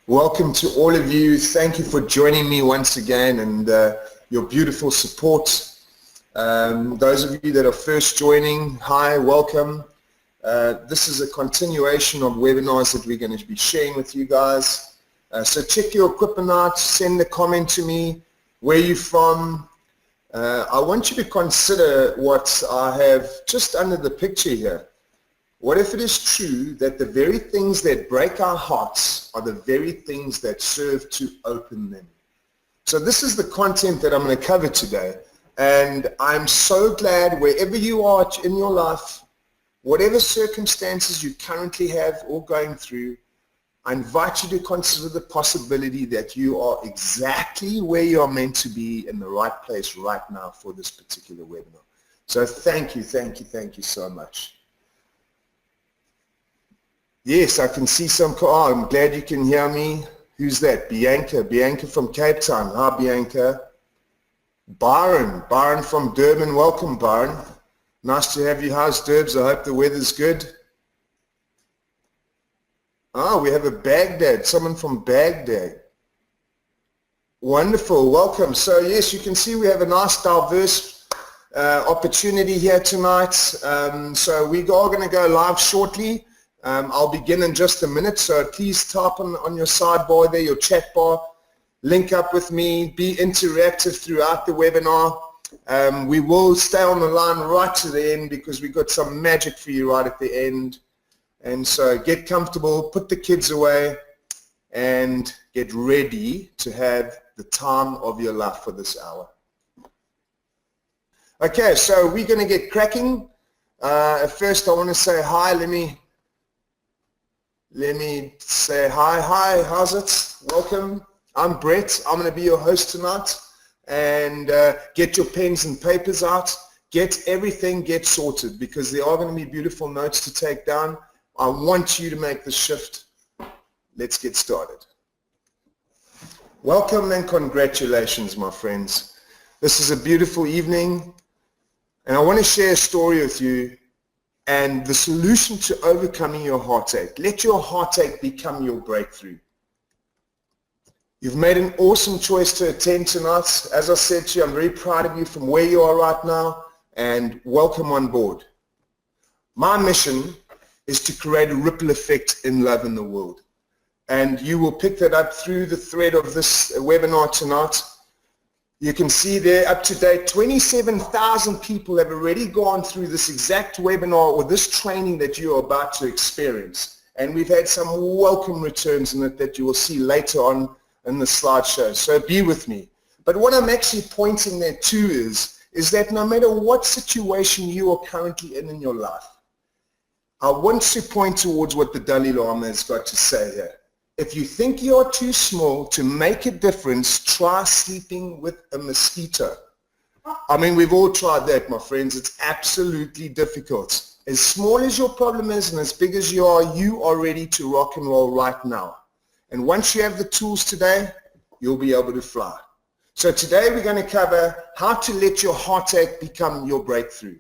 Welcome to all of you. Thank you for joining me once again and your beautiful support. Those of you that are first joining, hi, welcome. This is a continuation of webinars that we're going to be sharing with you guys. So check your equipment out, send a comment to me, where you're from. I want you to consider what I have just under the picture here. What if it is true that the very things that break our hearts are the very things that serve to open them? So this is the content that I'm going to cover today. And I'm so glad wherever you are in your life, whatever circumstances you currently have or going through, I invite you to consider the possibility that you are exactly where you are meant to be in the right place right now for this particular webinar. So thank you so much. Yes, I can see some. Oh, I'm glad you can hear me. Who's that? Bianca from Cape Town. Hi, Bianca. Byron from Durban. Welcome, Byron. Nice to have you. How's Durbs? I hope the weather's good. Oh, we have a Baghdad. Someone from Baghdad. Wonderful. Welcome. So, yes, you can see we have a nice, diverse opportunity here tonight. So we are going to go live shortly. I'll begin in just a minute, so please type on your sidebar there, your chat bar, link up with me, be interactive throughout the webinar. We will stay on the line right to the end because we've got some magic for you right at the end. And so get comfortable, put the kids away, and get ready to have the time of your life for this hour. Okay, so we're going to get cracking. First, I want to say hi. Let me say hi, how's it? Welcome. I'm Brett. I'm going to be your host tonight. And get your pens and papers out. Get sorted because there are going to be beautiful notes to take down. I want you to make the shift. Let's get started. Welcome and congratulations, my friends. This is a beautiful evening. And I want to share a story with you. And the solution to overcoming your heartache. Let your heartache become your breakthrough. You've made an awesome choice to attend tonight. As I said to you, I'm very proud of you from where you are right now, and welcome on board. My mission is to create a ripple effect in love in the world. And you will pick that up through the thread of this webinar tonight. You can see there, up to date, 27,000 people have already gone through this exact webinar or this training that you are about to experience. And we've had some welcome returns in it that you will see later on in the slideshow. So be with me. But what I'm actually pointing there to is that no matter what situation you are currently in your life, I want to point towards what the Dalai Lama has got to say here. If you think you're too small to make a difference, try sleeping with a mosquito. I mean, we've all tried that, my friends. It's absolutely difficult. As small as your problem is and as big as you are ready to rock and roll right now. And once you have the tools today, you'll be able to fly. So today we're going to cover how to let your heartache become your breakthrough.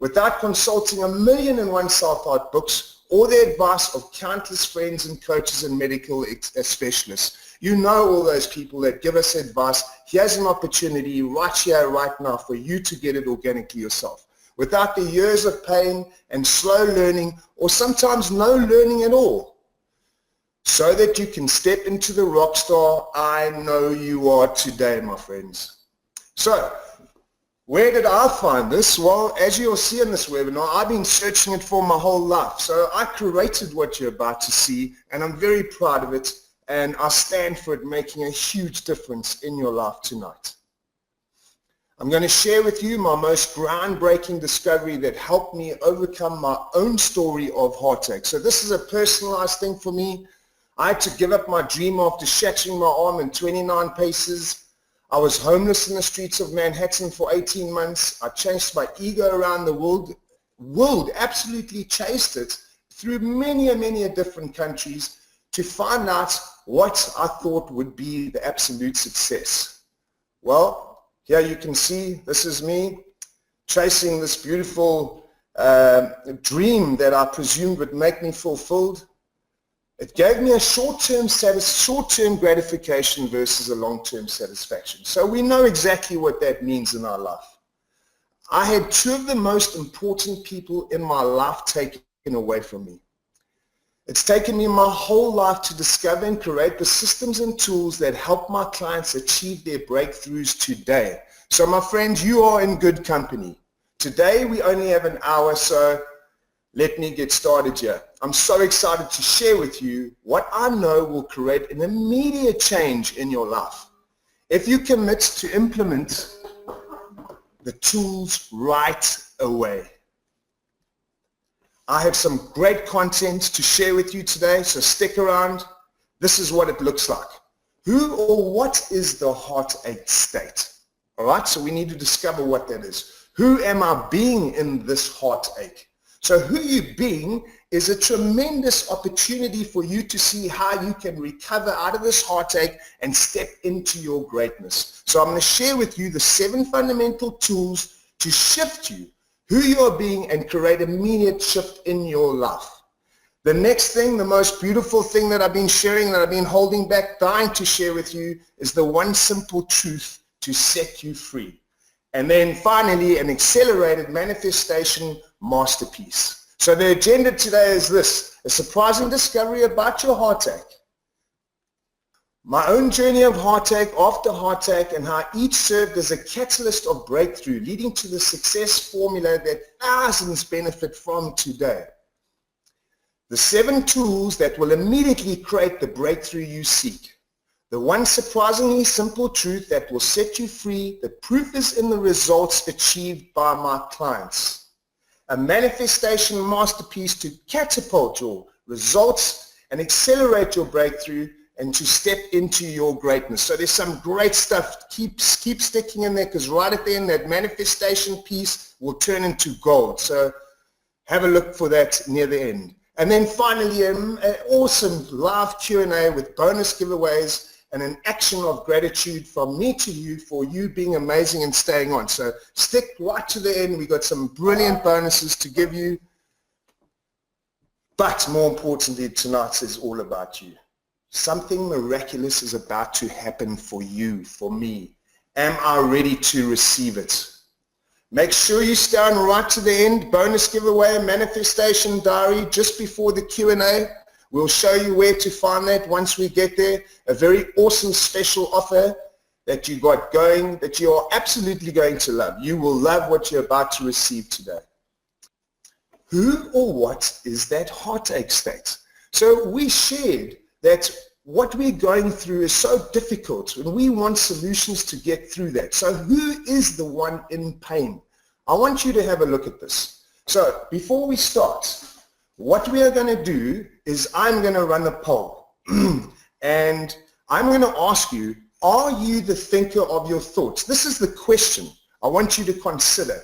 Without consulting 1,000,001 self-help books, or the advice of countless friends and coaches and medical specialists. You know all those people that give us advice. Here's an opportunity right here, right now for you to get it organically yourself. Without the years of pain and slow learning or sometimes no learning at all. So that you can step into the rock star I know you are today, my friends. So, where did I find this? Well, as you'll see in this webinar, I've been searching it for my whole life. So I created what you're about to see, and I'm very proud of it, and I stand for it making a huge difference in your life tonight. I'm going to share with you my most groundbreaking discovery that helped me overcome my own story of heartache. So this is a personalized thing for me. I had to give up my dream after shattering my arm in 29 paces. I was homeless in the streets of Manhattan for 18 months. I chased my ego around the world, absolutely chased it through many different countries to find out what I thought would be the absolute success. Well, here you can see, this is me chasing this beautiful dream that I presumed would make me fulfilled. It gave me a short-term gratification versus a long-term satisfaction. So we know exactly what that means in our life. I had two of the most important people in my life taken away from me. It's taken me my whole life to discover and create the systems and tools that help my clients achieve their breakthroughs today. So my friends, you are in good company. Today we only have an hour, so let me get started here. I'm so excited to share with you what I know will create an immediate change in your life. If you commit to implement the tools right away. I have some great content to share with you today, so stick around. This is what it looks like. Who or what is the heartache state? All right, so we need to discover what that is. Who am I being in this heartache? So who you being is a tremendous opportunity for you to see how you can recover out of this heartache and step into your greatness. So I'm going to share with you the 7 fundamental tools to shift you, who you are being, and create immediate shift in your life. The next thing, the most beautiful thing that I've been sharing, that I've been holding back, dying to share with you, is the one simple truth to set you free. And then finally, an accelerated manifestation masterpiece. So the agenda today is this: a surprising discovery about your heartache, my own journey of heartache after heartache, and how each served as a catalyst of breakthrough, leading to the success formula that thousands benefit from today. The 7 tools that will immediately create the breakthrough you seek. The one surprisingly simple truth that will set you free. The proof is in the results achieved by my clients. A manifestation masterpiece to catapult your results and accelerate your breakthrough and to step into your greatness. So there's some great stuff. Keep sticking in there, because right at the end, that manifestation piece will turn into gold. So have a look for that near the end. And then finally, an awesome live Q&A with bonus giveaways and an action of gratitude from me to you for you being amazing and staying on. So stick right to the end. We got some brilliant bonuses to give you. But more importantly, tonight is all about you. Something miraculous is about to happen for you, for me. Am I ready to receive it? Make sure you stay on right to the end. Bonus giveaway, manifestation diary, just before the Q&A. We'll show you where to find that once we get there. A very awesome special offer that you got going, that you are absolutely going to love. You will love what you're about to receive today. Who or what is that heartache state? So we shared that what we're going through is so difficult, and we want solutions to get through that. So who is the one in pain? I want you to have a look at this. So before we start, what we are going to do is I'm going to run a poll. And I'm going to ask you, are you the thinker of your thoughts? This is the question I want you to consider.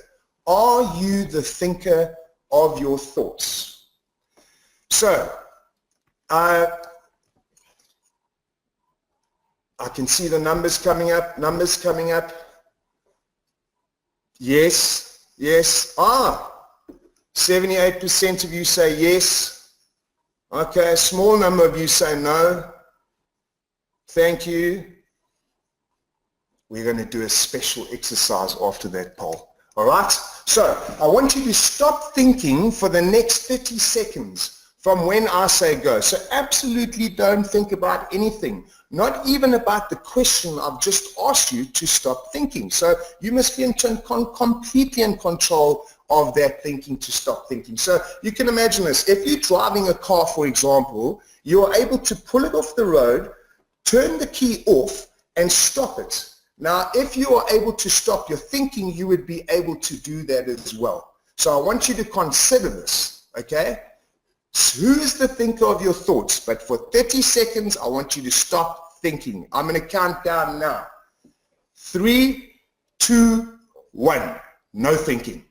Are you the thinker of your thoughts? So I can see the numbers coming up. Yes, yes. 78% of you say yes. Okay, a small number of you say no. Thank you. We're going to do a special exercise after that poll. All right? So I want you to stop thinking for the next 30 seconds from when I say go. So absolutely don't think about anything, not even about the question I've just asked you to stop thinking. So you must be completely in control of that thinking to stop thinking. So you can imagine this. If you're driving a car, for example, you are able to pull it off the road, turn the key off, and stop it. Now, if you are able to stop your thinking, you would be able to do that as well. So I want you to consider this, okay? Who is the thinker of your thoughts? But for 30 seconds, I want you to stop thinking. I'm going to count down now. 3, 2, 1. No thinking.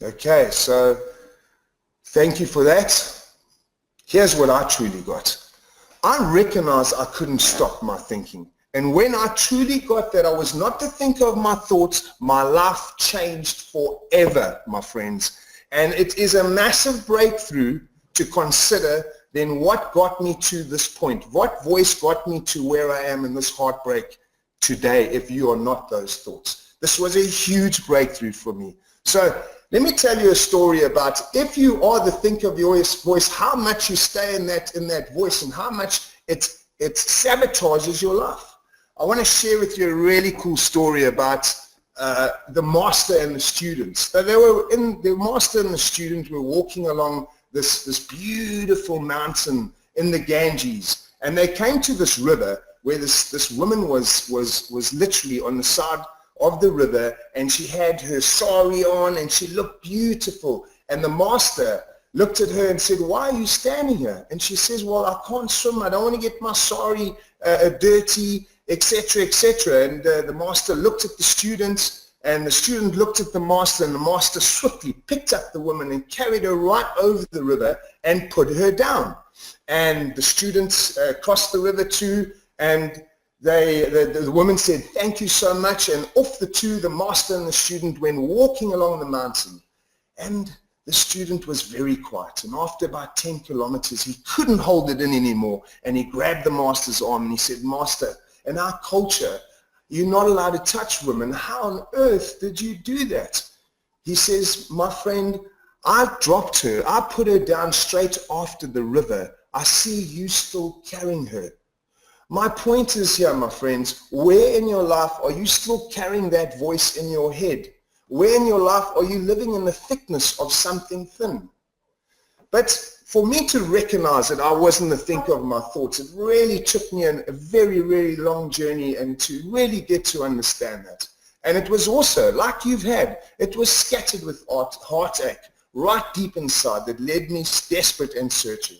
Okay, so thank you for that. Here's what I truly got. I recognized I couldn't stop my thinking. And when I truly got that I was not the thinker of my thoughts, my life changed forever, my friends. And it is a massive breakthrough to consider then what got me to this point. What voice got me to where I am in this heartbreak today if you are not those thoughts. This was a huge breakthrough for me. So let me tell you a story about if you are the thinker of your voice, how much you stay in that voice and how much it sabotages your life. I want to share with you a really cool story about the master and the students. So the master and the student were walking along this beautiful mountain in the Ganges, and they came to this river where this woman was literally on the side of the river, and she had her sari on and she looked beautiful. And the master looked at her and said, "Why are you standing here?" And she says, "Well, I can't swim. I don't want to get my sari dirty, etc., etc." And the master looked at the student, and the student looked at the master, and the master swiftly picked up the woman and carried her right over the river and put her down. And the students crossed the river too, and the woman said, "Thank you so much." And off the two, the master and the student went walking along the mountain. And the student was very quiet. And after about 10 kilometers, he couldn't hold it in anymore. And he grabbed the master's arm and he said, "Master, in our culture, you're not allowed to touch women. How on earth did you do that?" He says, "My friend, I dropped her. I put her down straight after the river. I see you still carrying her." My point is here, my friends, where in your life are you still carrying that voice in your head? Where in your life are you living in the thickness of something thin? But for me to recognize that I wasn't the thinker of my thoughts, it really took me a very, very long journey and to really get to understand that. And it was also, like you've had, it was scattered with heartache right deep inside that led me desperate and searching.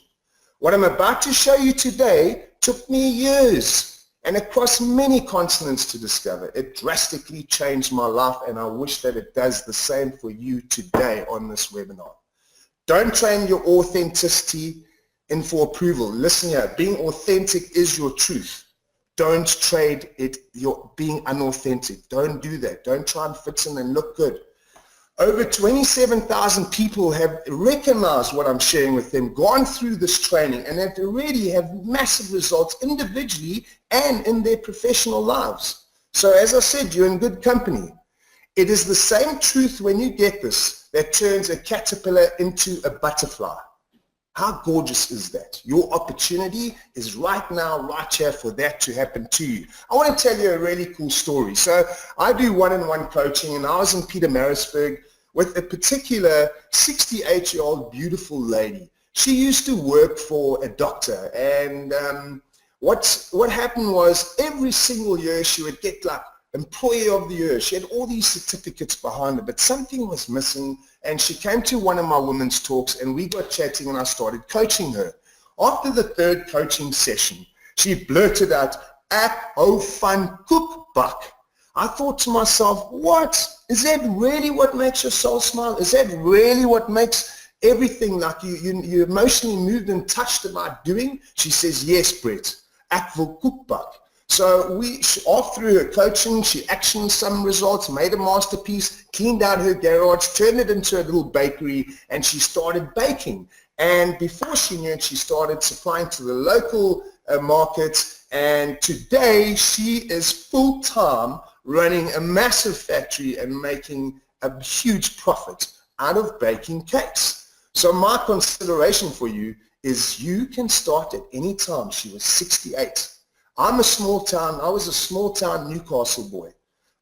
What I'm about to show you today took me years and across many continents to discover. It drastically changed my life, and I wish that it does the same for you today on this webinar. Don't train your authenticity in for approval. Listen here, being authentic is your truth. Don't trade it, your being unauthentic. Don't do that. Don't try and fit in and look good. Over 27,000 people have recognized what I'm sharing with them, gone through this training, and have already have massive results individually and in their professional lives. So as I said, you're in good company. It is the same truth when you get this that turns a caterpillar into a butterfly. How gorgeous is that? Your opportunity is right now, right here for that to happen to you. I want to tell you a really cool story. So I do one-on-one coaching, and I was in Pietermaritzburg with a particular 68-year-old beautiful lady. She used to work for a doctor, and what happened was every single year she would get like Employee of the Year. She had all these certificates behind her, but something was missing, and she came to one of my women's talks, and we got chatting, and I started coaching her. After the third coaching session, she blurted out, "Ek hou van koekbak." I thought to myself, what? Is that really what makes your soul smile? Is that really what makes everything like you emotionally moved and touched about doing? She says, "Yes, Brett, ek wil koekbak." So through her coaching, she actioned some results, made a masterpiece, cleaned out her garage, turned it into a little bakery, and she started baking. And before she knew it, she started supplying to the local markets. And today, she is full-time running a massive factory and making a huge profit out of baking cakes. So my consideration for you is you can start at any time. She was 68. I was a small town Newcastle boy,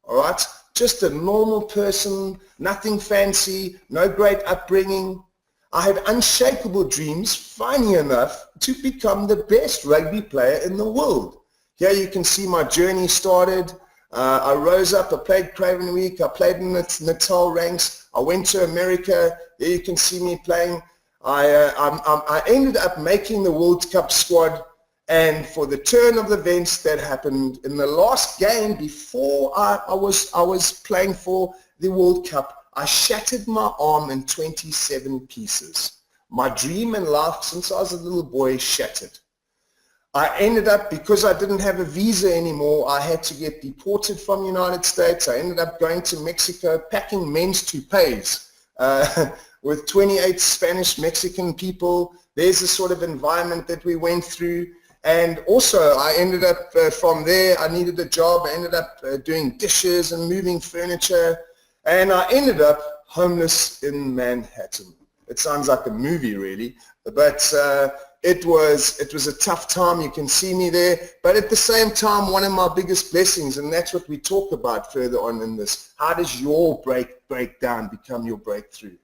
all right? Just a normal person, nothing fancy, no great upbringing. I had unshakable dreams, funny enough, to become the best rugby player in the world. Here you can see my journey started. I rose up, I played Craven Week, I played in the Natal ranks, I went to America, there you can see me playing. I ended up making the World Cup squad. And for the turn of events that happened in the last game before I was playing for the World Cup, I shattered my arm in 27 pieces. My dream in life since I was a little boy shattered. I ended up, because I didn't have a visa anymore, I had to get deported from the United States. I ended up going to Mexico, packing men's toupees with 28 Spanish Mexican people. There's the sort of environment that we went through. And also I ended up from there, I needed a job. I ended up doing dishes and moving furniture. And I ended up homeless in Manhattan. It sounds like a movie really, but it was a tough time. You can see me there, but at the same time, one of my biggest blessings, and that's what we talk about further on in this. How does your breakdown become your breakthrough?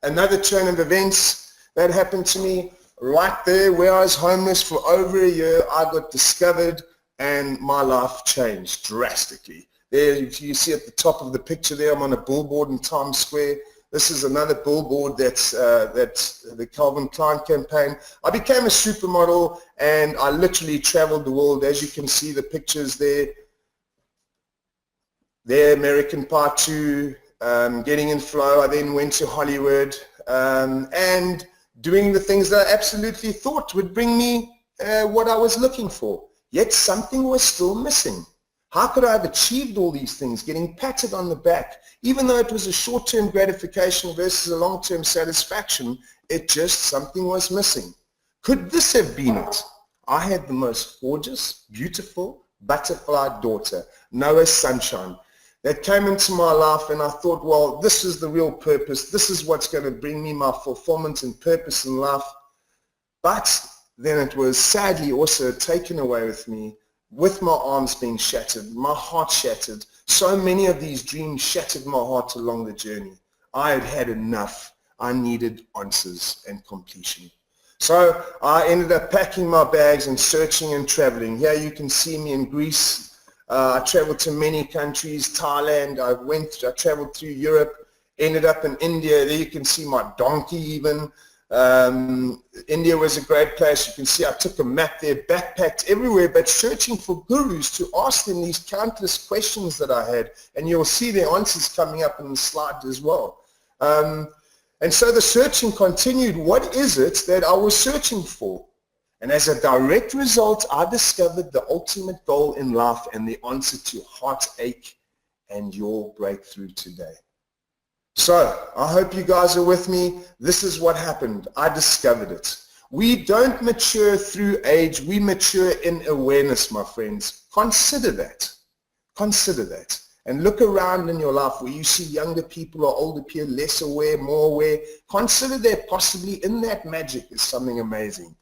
Another turn of events that happened to me right there where I was homeless for over a year, I got discovered and my life changed drastically. There, if you see at the top of the picture there, I'm on a billboard in Times Square. This is another billboard that's the Calvin Klein campaign. I became a supermodel and I literally traveled the world. As you can see the pictures there, American Pie 2, getting in flow. I then went to Hollywood and doing the things that I absolutely thought would bring me what I was looking for. Yet something was still missing. How could I have achieved all these things, getting patted on the back, even though it was a short-term gratification versus a long-term satisfaction? It just, something was missing. Could this have been it? I had the most gorgeous, beautiful, butterfly daughter, Noah Sunshine, that came into my life, and I thought, well, this is the real purpose. This is what's going to bring me my fulfillment and purpose in life. But then it was sadly also taken away with me, with my arms being shattered, my heart shattered. So many of these dreams shattered my heart along the journey. I had had enough. I needed answers and completion. So I ended up packing my bags and searching and traveling. Here you can see me in Greece. I traveled to many countries, Thailand. I traveled through Europe, ended up in India. There you can see my donkey even. India was a great place. You can see I took a map there, backpacked everywhere, but searching for gurus to ask them these countless questions that I had, and you'll see their answers coming up in the slide as well. And so the searching continued. What is it that I was searching for? And as a direct result, I discovered the ultimate goal in life and the answer to heartache and your breakthrough today. So I hope you guys are with me. This is what happened. I discovered it. We don't mature through age. We mature in awareness, my friends. Consider that. Consider that. And look around in your life where you see younger people or older people, less aware, more aware. Consider that possibly in that magic is something amazing.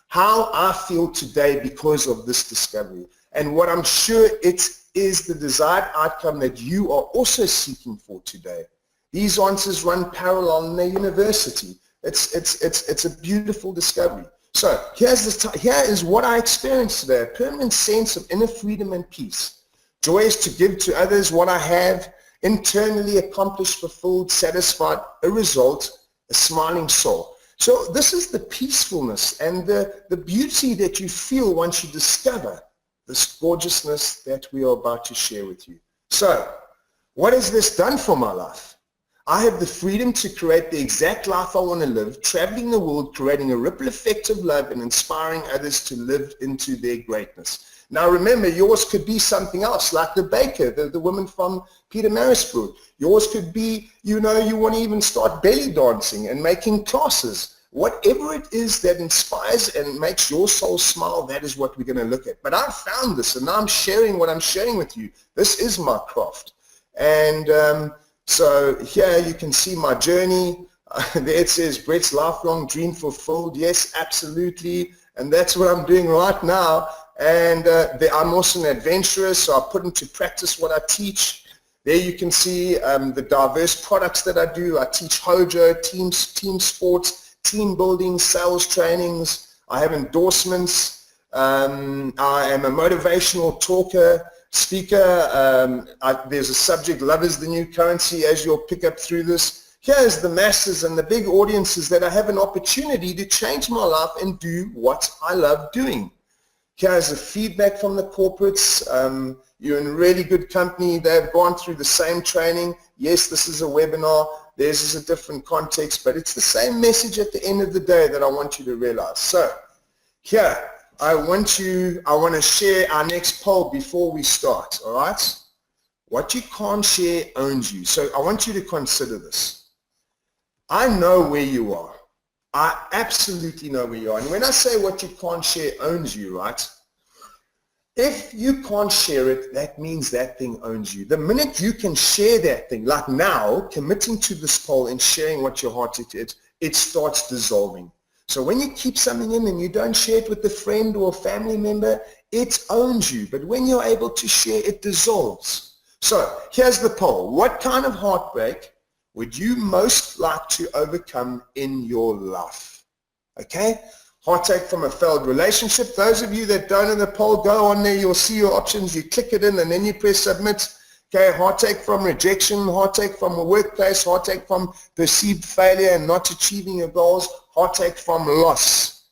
How I feel today because of this discovery. And what I'm sure it is the desired outcome that you are also seeking for today. These answers run parallel in the university. It's a beautiful discovery. So here is what I experienced today, a permanent sense of inner freedom and peace. Joy is to give to others what I have, internally accomplished, fulfilled, satisfied, a result, a smiling soul. So this is the peacefulness and the beauty that you feel once you discover this gorgeousness that we are about to share with you. So what has this done for my life? I have the freedom to create the exact life I want to live, traveling the world, creating a ripple effect of love and inspiring others to live into their greatness. Now remember, yours could be something else, like the baker, the woman from Peter Marisburg. Yours could be, you want to even start belly dancing and making classes. Whatever it is that inspires and makes your soul smile, that is what we're going to look at. But I found this, and now I'm sharing what I'm sharing with you. This is my craft. And so here you can see my journey. There it says, Brett's lifelong dream fulfilled. Yes, absolutely. And that's what I'm doing right now. And I'm also an adventurer, so I put into practice what I teach. There you can see the diverse products that I do. I teach Hojo, team sports, team building, sales trainings. I have endorsements. I am a motivational talker, speaker. There's a subject, love is the new currency, as you'll pick up through this. Here's the masses and the big audiences that I have an opportunity to change my life and do what I love doing. Here's the feedback from the corporates. You're in really good company. They've gone through the same training. Yes, this is a webinar. Theirs is a different context, but it's the same message at the end of the day that I want you to realize. So here, I want to share our next poll before we start, all right? What you can't share owns you. So I want you to consider this. I know where you are. I absolutely know where you are. And when I say what you can't share owns you, right? If you can't share it, that means that thing owns you. The minute you can share that thing, like now, committing to this poll and sharing what your heart is, it starts dissolving. So when you keep something in and you don't share it with a friend or a family member, it owns you. But when you're able to share, it dissolves. So here's the poll. What kind of heartbreak would you most like to overcome in your life? Okay? Heartache from a failed relationship. Those of you that don't know the poll, go on there. You'll see your options. You click it in and then you press submit. Okay, heartache from rejection, heartache from a workplace, heartache from perceived failure and not achieving your goals, heartache from loss.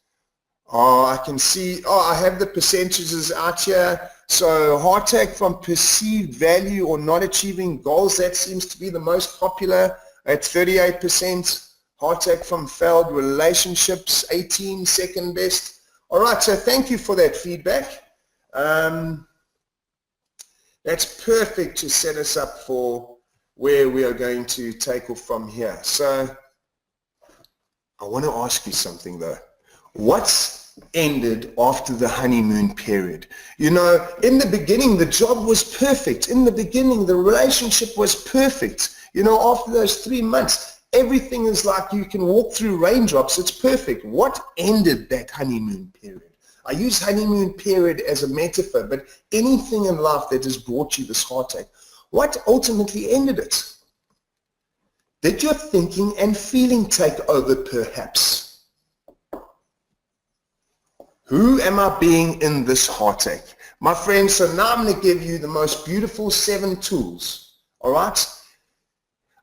Oh, I can see, I have the percentages out here. So heartache from perceived value or not achieving goals, that seems to be the most popular at 38%. Heartache from failed relationships, 18, second best. All right, so thank you for that feedback. That's perfect to set us up for where we are going to take off from here. So I want to ask you something though. What's ended after the honeymoon period? You know, in the beginning, the job was perfect. In the beginning, the relationship was perfect. You know, after those 3 months, everything is like you can walk through raindrops. It's perfect. What ended that honeymoon period? I use honeymoon period as a metaphor, but anything in life that has brought you this heartache, what ultimately ended it? Did your thinking and feeling take over perhaps? Who am I being in this heartache? My friends, so now I'm going to give you the most beautiful 7 tools, all right?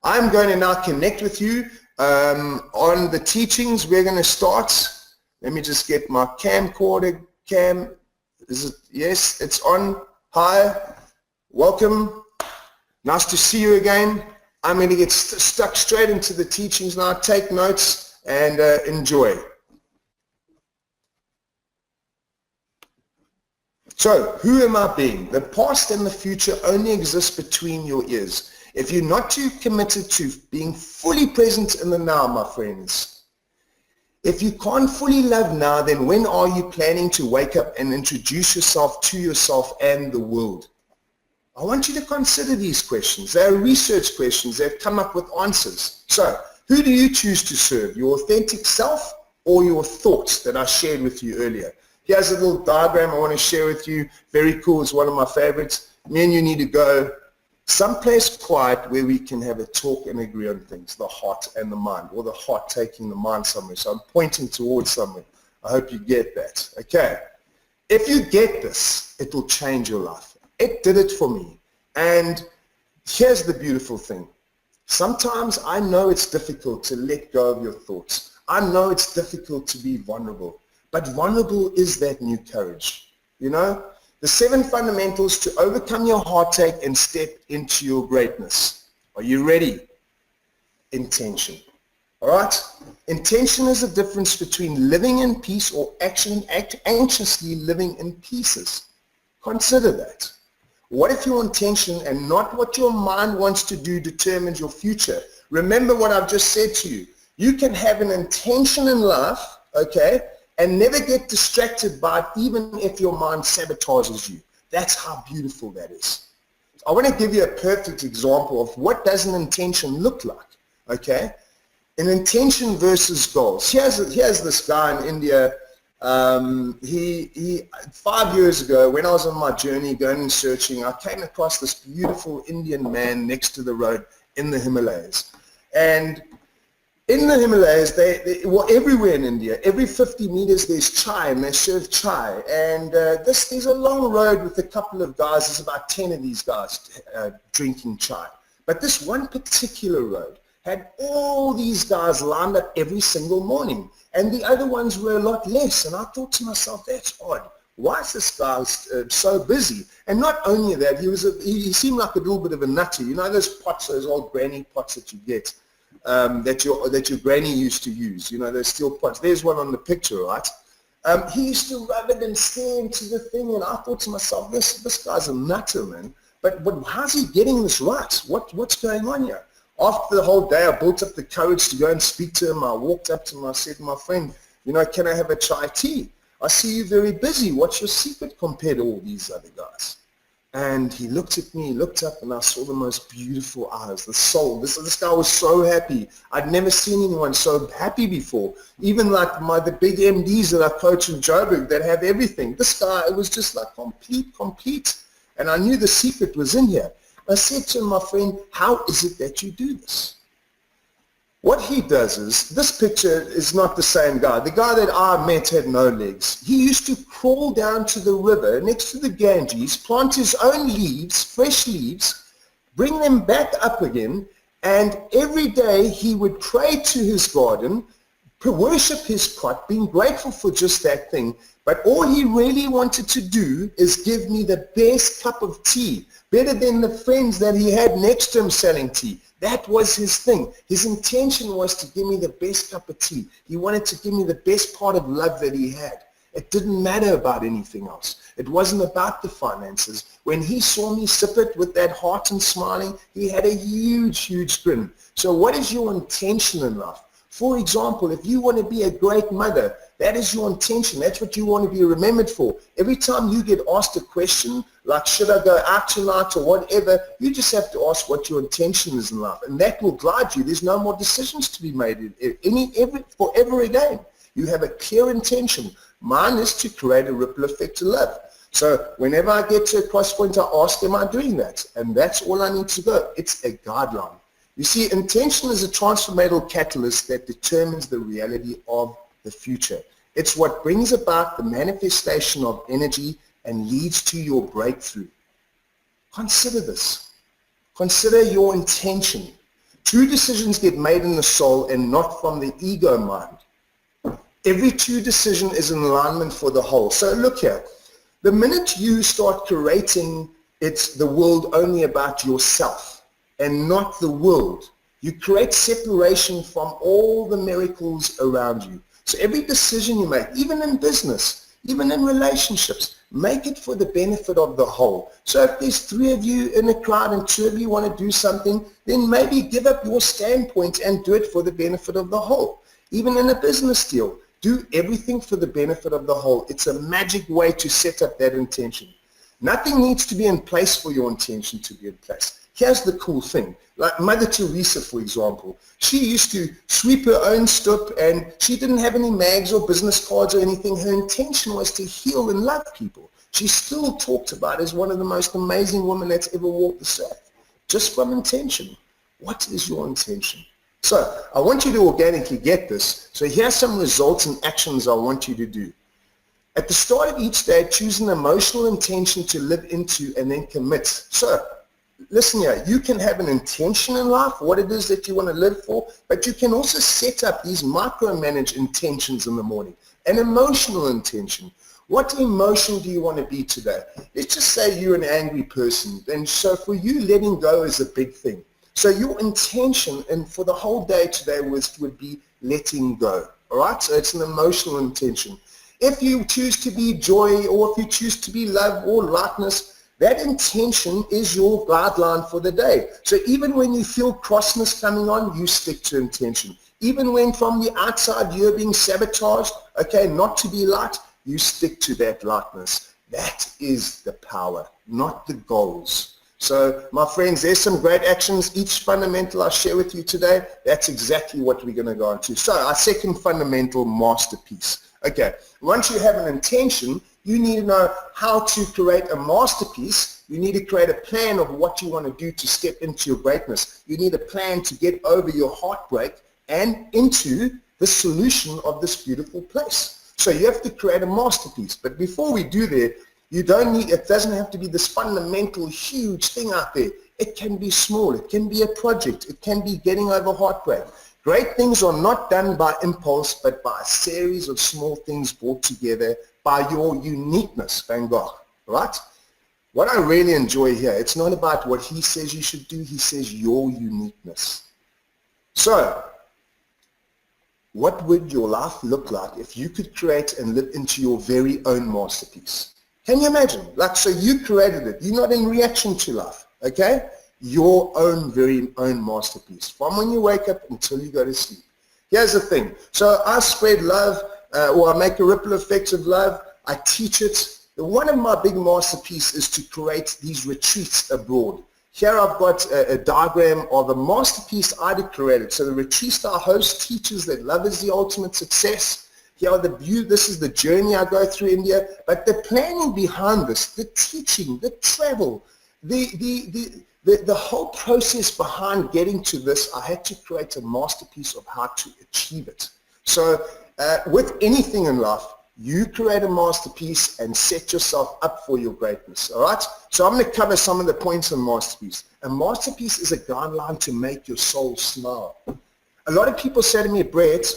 I'm going to now connect with you on the teachings. We're going to start. Let me just get my camcorder. Is it? Yes, it's on. Hi, welcome. Nice to see you again. I'm going to get stuck straight into the teachings now. Take notes and enjoy. So, who am I being? The past and the future only exist between your ears. If you're not too committed to being fully present in the now, my friends, if you can't fully love now, then when are you planning to wake up and introduce yourself to yourself and the world? I want you to consider these questions. They are research questions. They've come up with answers. So, who do you choose to serve? Your authentic self or your thoughts that I shared with you earlier? Here's a little diagram I want to share with you. Very cool. It's one of my favorites. Me and you need to go someplace quiet where we can have a talk and agree on things, the heart and the mind, or the heart taking the mind somewhere. So I'm pointing towards somewhere. I hope you get that. Okay. If you get this, it will change your life. It did it for me. And here's the beautiful thing. Sometimes I know it's difficult to let go of your thoughts. I know it's difficult to be vulnerable. But vulnerable is that new courage. You know? The 7 fundamentals to overcome your heartache and step into your greatness. Are you ready? Intention. All right? Intention is the difference between living in peace or anxiously living in pieces. Consider that. What if your intention and not what your mind wants to do determines your future? Remember what I've just said to you. You can have an intention in life, okay, and never get distracted by it, even if your mind sabotages you. That's how beautiful that is. I want to give you a perfect example of what does an intention look like, okay? An intention versus goals. Here's this guy in India. He 5 years ago, when I was on my journey going and searching, I came across this beautiful Indian man next to the road in the Himalayas. And in the Himalayas, well, everywhere in India, every 50 meters there's chai, and they serve chai. And there's a long road with a couple of guys. There's about 10 of these guys drinking chai. But this one particular road had all these guys lined up every single morning. And the other ones were a lot less. And I thought to myself, that's odd. why is this guy so busy? And not only that, he seemed like a little bit of a nutter. You know those pots, those old granny pots that you get, that your granny used to use. You know those steel pots. There's one on the picture, right? He used to rub it and stare into the thing, and I thought to myself, this guy's a nutter, man. But how's he getting this right? What's going on here? After the whole day, I built up the courage to go and speak to him. I walked up to him. I said, my friend, you know, can I have a chai tea? I see you very busy. What's your secret compared to all these other guys? And he looked at me, looked up, and I saw the most beautiful eyes, the soul. This guy was so happy. I'd never seen anyone so happy before. Even like the big MDs that I coach in Joburg that have everything. This guy, it was just like complete. And I knew the secret was in here. I said to him, my friend, how is it that you do this? What he does is, this picture is not the same guy. The guy that I met had no legs. He used to crawl down to the river next to the Ganges, plant his own leaves, fresh leaves, bring them back up again, and every day he would pray to his garden, worship his pot, being grateful for just that thing. But all he really wanted to do is give me the best cup of tea, better than the friends that he had next to him selling tea. That was his thing. His intention was to give me the best cup of tea. He wanted to give me the best part of love that he had. It didn't matter about anything else. It wasn't about the finances. When he saw me sip it with that heart and smiling, he had a huge grin. So what is your intention in life? For example, if you want to be a great mother, that is your intention. That's what you want to be remembered for. Every time you get asked a question, like should I go out tonight or whatever, you just have to ask what your intention is in life. And that will guide you. There's no more decisions to be made forever again. You have a clear intention. Mine is to create a ripple effect to love. So whenever I get to a cross point, I ask, am I doing that? And that's all I need to go. It's a guideline. You see, intention is a transformational catalyst that determines the reality of the future. It's what brings about the manifestation of energy and leads to your breakthrough. Consider this. Consider your intention. True decisions get made in the soul and not from the ego mind. Every true decision is in alignment for the whole. So look here. The minute you start creating the world only about yourself, and not the world, you create separation from all the miracles around you. So every decision you make, even in business, even in relationships, make it for the benefit of the whole. So if there's 3 of you in a crowd and 2 of you want to do something, then maybe give up your standpoint and do it for the benefit of the whole. Even in a business deal, do everything for the benefit of the whole. It's a magic way to set up that intention. Nothing needs to be in place for your intention to be in place. Here's the cool thing. Like Mother Teresa, for example, she used to sweep her own stoop and she didn't have any mags or business cards or anything. Her intention was to heal and love people. She's still talked about as one of the most amazing women that's ever walked this earth. Just from intention. What is your intention? So I want you to organically get this. So here's some results and actions I want you to do. At the start of each day, choose an emotional intention to live into and then commit. So listen here, you can have an intention in life, what it is that you want to live for, but you can also set up these micromanage intentions in the morning. An emotional intention. What emotion do you want to be today? Let's just say you're an angry person. And so for you, letting go is a big thing. So your intention and for the whole day today would be letting go. All right? So it's an emotional intention. If you choose to be joy or if you choose to be love or lightness, that intention is your guideline for the day. So even when you feel crossness coming on, you stick to intention. Even when from the outside you're being sabotaged, okay, not to be light, you stick to that lightness. That is the power, not the goals. So my friends, there's some great actions. Each fundamental I share with you today, that's exactly what we're going to go into. So our second fundamental, masterpiece. Okay, once you have an intention, you need to know how to create a masterpiece. You need to create a plan of what you want to do to step into your greatness. You need a plan to get over your heartbreak and into the solution of this beautiful place. So you have to create a masterpiece. But before we do that, it doesn't have to be this fundamental, huge thing out there. It can be small. It can be a project. It can be getting over heartbreak. Great things are not done by impulse, but by a series of small things brought together by your uniqueness, Van Gogh, right? What I really enjoy here, it's not about what he says you should do, he says your uniqueness. So, what would your life look like if you could create and live into your very own masterpiece? Can you imagine? Like, so you created it. You're not in reaction to life, okay? Your own very own masterpiece. From when you wake up until you go to sleep. Here's the thing. So I spread love, or I make a ripple effect of love. I teach it. One of my big masterpieces is to create these retreats abroad. Here I've got a diagram of a masterpiece I created. So the retreats I host teaches that love is the ultimate success. Here are this is the journey I go through India. But the planning behind this, the teaching, the travel, the whole process behind getting to this, I had to create a masterpiece of how to achieve it. So with anything in life, you create a masterpiece and set yourself up for your greatness, all right? So I'm going to cover some of the points on masterpiece. A masterpiece is a guideline to make your soul smile. A lot of people say to me, Brett,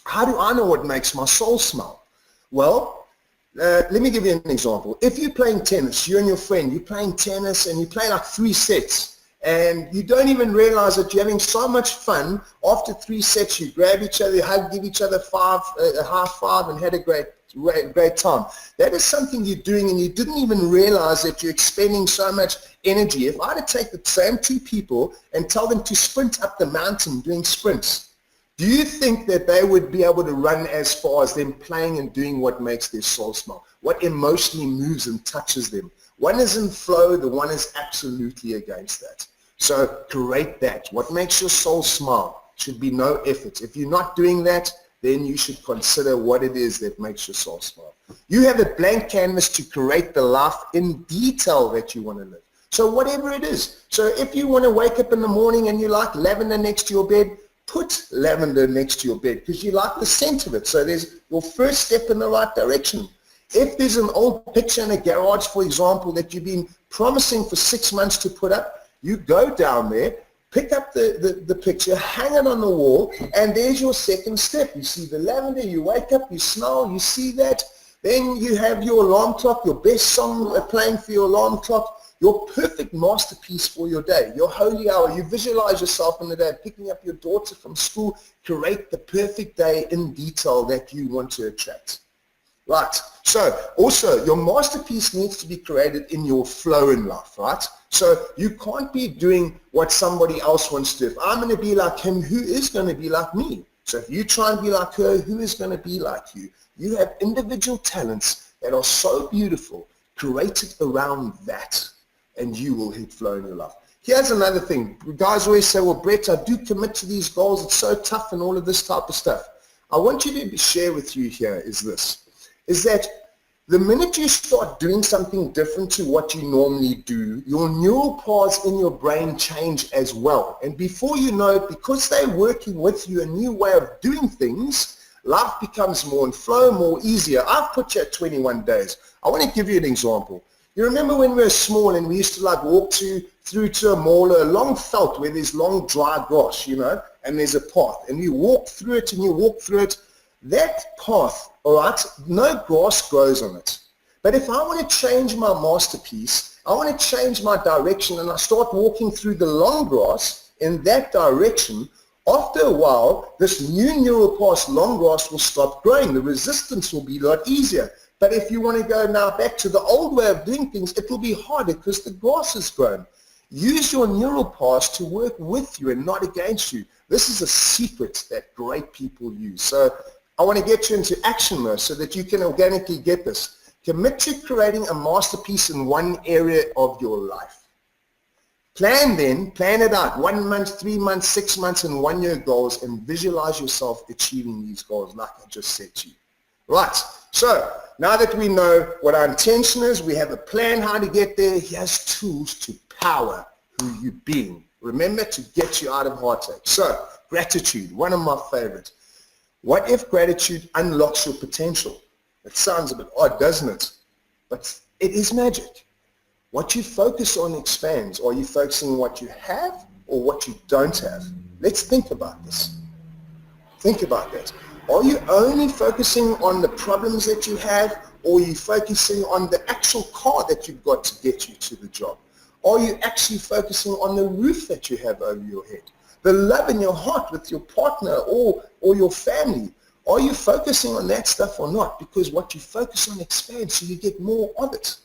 how do I know what makes my soul smile? Well, let me give you an example. If you're playing tennis, you and your friend, you're playing tennis and you play like 3 sets, and you don't even realize that you're having so much fun. After 3 sets, you grab each other, you hug, give each other a high five, and had a great time. That is something you're doing, and you didn't even realize that you're expending so much energy. If I had to take the same 2 people and tell them to sprint up the mountain doing sprints, do you think that they would be able to run as far as them playing and doing what makes their soul smile? What emotionally moves and touches them? One is in flow, the one is absolutely against that. So create that. What makes your soul smile should be no effort. If you're not doing that, then you should consider what it is that makes your soul smile. You have a blank canvas to create the life in detail that you want to live. So whatever it is. So if you want to wake up in the morning and you like lavender next to your bed, put lavender next to your bed because you like the scent of it. So there's your first step in the right direction. If there's an old picture in a garage, for example, that you've been promising for 6 months to put up, you go down there, pick up the picture, hang it on the wall, and there's your second step. You see the lavender, you wake up, you smell, you see that. Then you have your alarm clock, your best song playing for your alarm clock, your perfect masterpiece for your day, your holy hour. You visualize yourself in the day, picking up your daughter from school, create the perfect day in detail that you want to attract. Right, so also your masterpiece needs to be created in your flow in life, right? So you can't be doing what somebody else wants to do. If I'm going to be like him, who is going to be like me? So if you try and be like her, who is going to be like you? You have individual talents that are so beautiful, created around that, and you will hit flow in your life. Here's another thing. Guys always say, well, Brett, I do commit to these goals. It's so tough and all of this type of stuff. I want you to share with you here is this, is that the minute you start doing something different to what you normally do, your neural paths in your brain change as well. And before you know it, because they're working with you a new way of doing things, life becomes more in flow, more easier. I've put you at 21 days. I want to give you an example. You remember when we were small and we used to like walk through to a mall, a long felt where there's long dry grass, you know, and there's a path, and you walk through it and you walk through it. That path, all right, no grass grows on it. But if I want to change my masterpiece, I want to change my direction, and I start walking through the long grass in that direction, after a while, this new neural path, long grass, will stop growing. The resistance will be a lot easier. But if you want to go now back to the old way of doing things, it will be harder because the grass has grown. Use your neural paths to work with you and not against you. This is a secret that great people use. So I want to get you into action mode so that you can organically get this. Commit to creating a masterpiece in one area of your life. Plan it out. 1 month, 3 months, 6 months, and 1 year goals, and visualize yourself achieving these goals like I just said to you. Right, so now that we know what our intention is, we have a plan how to get there, here's tools to power who you're being. Remember, to get you out of heartache. So, gratitude, one of my favorites. What if gratitude unlocks your potential? It sounds a bit odd, doesn't it? But it is magic. What you focus on expands. Are you focusing on what you have or what you don't have? Let's think about this. Think about that. Are you only focusing on the problems that you have, or are you focusing on the actual car that you've got to get you to the job? Are you actually focusing on the roof that you have over your head? The love in your heart with your partner or your family? Are you focusing on that stuff or not? Because what you focus on expands, so you get more of it.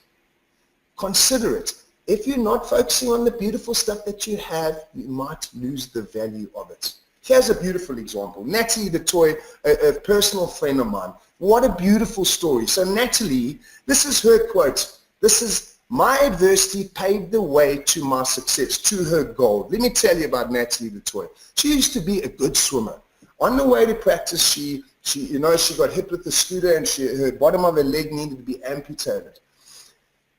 Consider it. If you're not focusing on the beautiful stuff that you have, you might lose the value of it. Here's a beautiful example. Natalie the toy, a personal friend of mine. What a beautiful story. So Natalie, this is her quote. This is, my adversity paved the way to my success, to her goal. Let me tell you about Natalie the toy. She used to be a good swimmer. On the way to practice, she got hit with the scooter and her bottom of her leg needed to be amputated.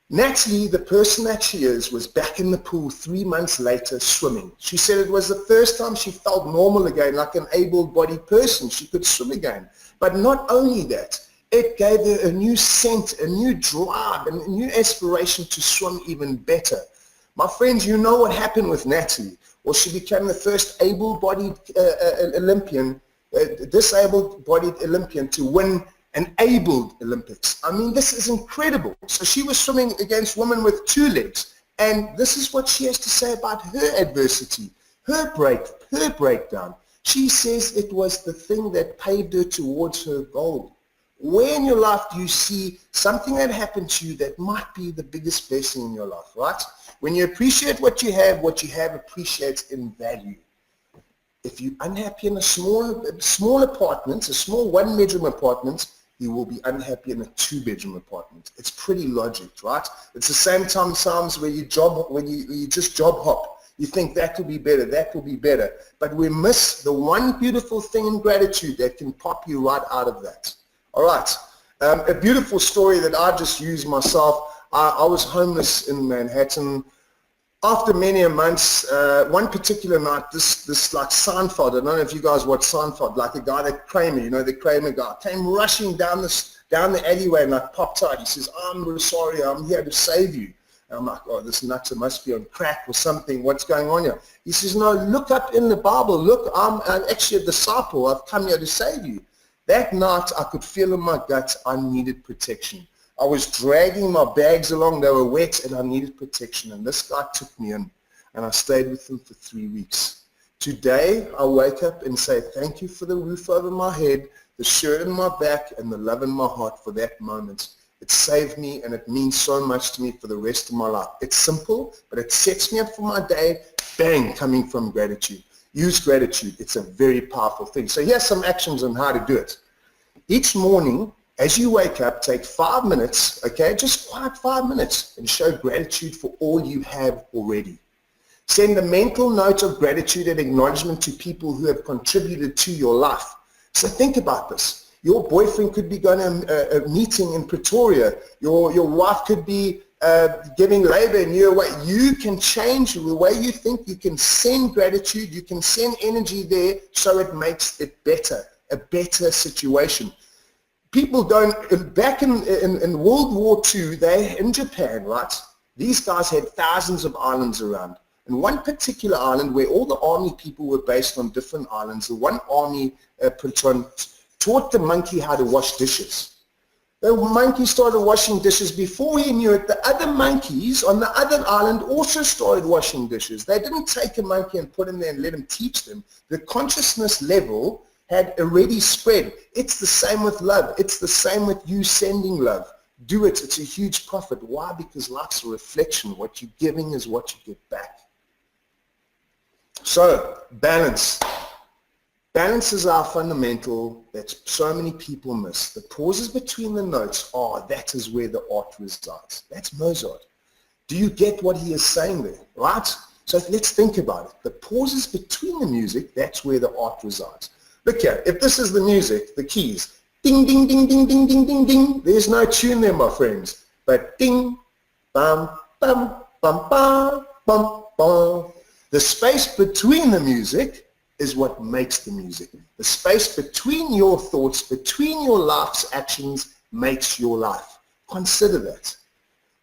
Natalie, the person that she is, was back in the pool 3 months later swimming. She said it was the first time she felt normal again, like an able-bodied person. She could swim again. But not only that, it gave her a new scent, a new drive, and a new aspiration to swim even better. My friends, you know what happened with Natalie. Well, she became the first able-bodied Olympian, disabled-bodied Olympian to win an abled Olympics. I mean, this is incredible. So she was swimming against women with 2 legs. And this is what she has to say about her adversity, her breakdown. She says it was the thing that paved her towards her goal. Where in your life do you see something that happened to you that might be the biggest blessing in your life, right? When you appreciate what you have appreciates in value. If you're unhappy in a small apartment, a small 1-bedroom apartment, you will be unhappy in a 2-bedroom apartment. It's pretty logic, right? It's the same times where you just job hop. You think that will be better, But we miss the one beautiful thing in gratitude that can pop you right out of that. All right, a beautiful story that I just used myself. I was homeless in Manhattan. After many months, one particular night, this like Seinfeld, I don't know if you guys watch Seinfeld, like a guy that Kramer, the Kramer guy, came rushing down the alleyway and like popped out. He says, I'm sorry, I'm here to save you. And I'm like, oh, this nutter must be on crack or something. What's going on here? He says, no, look up in the Bible. Look, I'm actually a disciple. I've come here to save you. That night, I could feel in my gut I needed protection. I was dragging my bags along. They were wet, and I needed protection. And this guy took me in, and I stayed with him for 3 weeks. Today, I wake up and say, thank you for the roof over my head, the shirt on my back, and the love in my heart for that moment. It saved me, and it means so much to me for the rest of my life. It's simple, but it sets me up for my day, bang, coming from gratitude. Use gratitude. It's a very powerful thing. So here's some actions on how to do it. Each morning, as you wake up, take 5 minutes, okay, just quiet 5 minutes, and show gratitude for all you have already. Send a mental note of gratitude and acknowledgement to people who have contributed to your life. So think about this. Your boyfriend could be going to a meeting in Pretoria. Your wife could be giving labor in your way. You can change the way you think. You can send gratitude. You can send energy there so it makes it better, a better situation. People don't, back in World War II, in Japan, right? These guys had thousands of islands around. And one particular island where all the army people were based on different islands, the one army platoon taught the monkey how to wash dishes. The monkey started washing dishes. Before he knew it, the other monkeys on the other island also started washing dishes. They didn't take a monkey and put him there and let him teach them. The consciousness level had already spread. It's the same with love. It's the same with you sending love. Do it. It's a huge profit. Why? Because life's a reflection. What you're giving is what you get back. So, balance. Balance is our fundamental that so many people miss. The pauses between the notes that is where the art resides. That's Mozart. Do you get what he is saying there, right? So let's think about it. The pauses between the music, that's where the art resides. Look here, if this is the music, the keys, ding, ding, ding, ding, ding, ding, ding, ding, there's no tune there, my friends. But ding, bum, bum, bum, bum, bum, bum. The space between the music is what makes the music. The space between your thoughts, between your life's actions, makes your life. Consider that.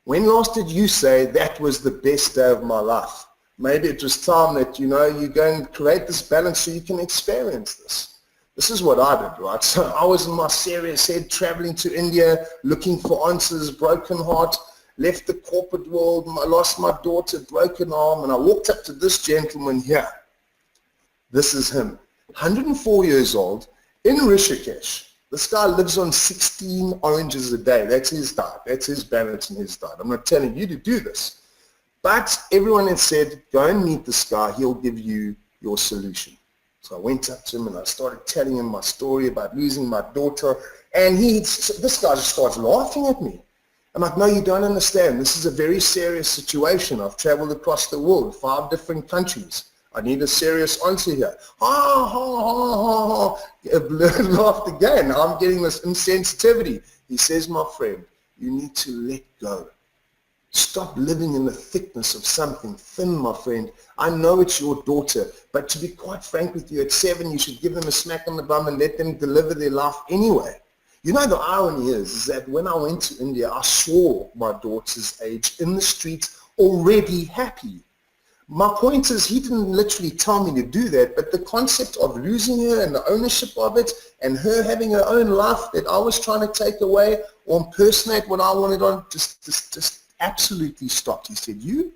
When last did you say, that was the best day of my life? Maybe it was time that, you go and create this balance so you can experience this. This is what I did, right? So I was in my serious head, traveling to India, looking for answers, broken heart, left the corporate world, I lost my daughter, broken arm, and I walked up to this gentleman here. This is him, 104 years old, in Rishikesh. This guy lives on 16 oranges a day. That's his diet. That's his balance and his diet. I'm not telling you to do this. But everyone had said, go and meet this guy. He'll give you your solution. So I went up to him and I started telling him my story about losing my daughter. And this guy just starts laughing at me. I'm like, no, you don't understand. This is a very serious situation. I've traveled across the world, 5 different countries. I need a serious answer here. Ha, ha, ha, ha. Laughed again. I'm getting this insensitivity. He says, my friend, you need to let go. Stop living in the thickness of something thin, my friend. I know it's your daughter, but to be quite frank with you, at 7, you should give them a smack on the bum and let them deliver their life anyway. You know, the irony is that when I went to India, I saw my daughter's age in the streets already happy. My point is, he didn't literally tell me to do that, but the concept of losing her and the ownership of it and her having her own life that I was trying to take away or impersonate what I wanted on just absolutely stopped. He said, you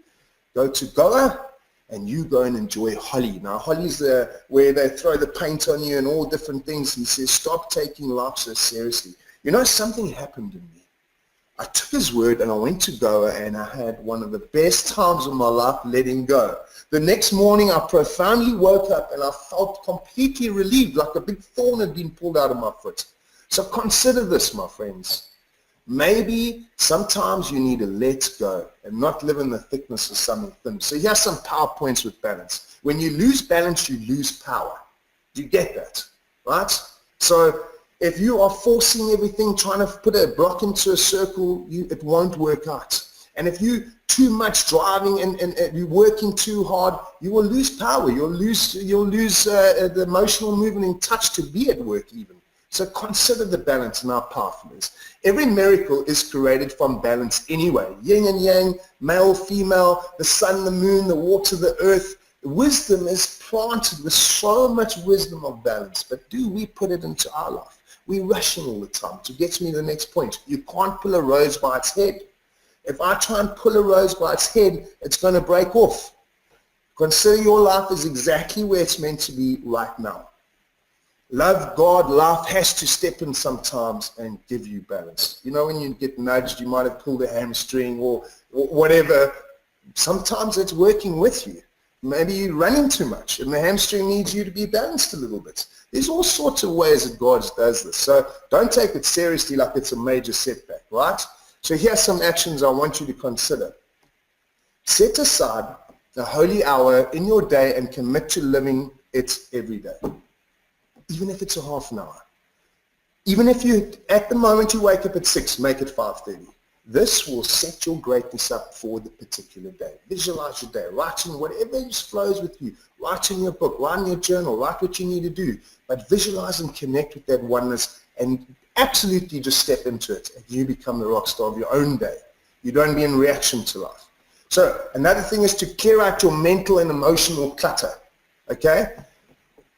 go to Goa and you go and enjoy Holi. Now, Holi's where they throw the paint on you and all different things. He says, stop taking life so seriously. You know, something happened in me. I took his word and I went to Goa and I had one of the best times of my life letting go. The next morning I profoundly woke up and I felt completely relieved, like a big thorn had been pulled out of my foot. So consider this, my friends. Maybe sometimes you need to let go and not live in the thickness of something thin. So here's some PowerPoints with balance. When you lose balance, you lose power. Do you get that? Right? So if you are forcing everything, trying to put a block into a circle, it won't work out. And if you too much driving and you're working too hard, you will lose power. You'll lose the emotional movement and touch to be at work even. So consider the balance and how powerful it is. Every miracle is created from balance anyway. Yin and yang, male, female, the sun, the moon, the water, the earth. Wisdom is planted with so much wisdom of balance. But do we put it into our life? We're rushing all the time. To get me to the next point, you can't pull a rose by its head. If I try and pull a rose by its head, it's going to break off. Consider your life is exactly where it's meant to be right now. Love God, life has to step in sometimes and give you balance. You know, when you get nudged, you might have pulled a hamstring or whatever. Sometimes it's working with you. Maybe you're running too much and the hamstring needs you to be balanced a little bit. There's all sorts of ways that God does this. So don't take it seriously like it's a major setback, right? So here's some actions I want you to consider. Set aside a holy hour in your day and commit to living it every day. Even if it's a half an hour. Even if you, at the moment you wake up at 6, make it 5:30. This will set your greatness up for the particular day. Visualize your day. Write in whatever just flows with you. Write in your book. Write in your journal. Write what you need to do. But visualize and connect with that oneness and absolutely just step into it. And you become the rock star of your own day. You don't be in reaction to life. So another thing is to clear out your mental and emotional clutter. Okay?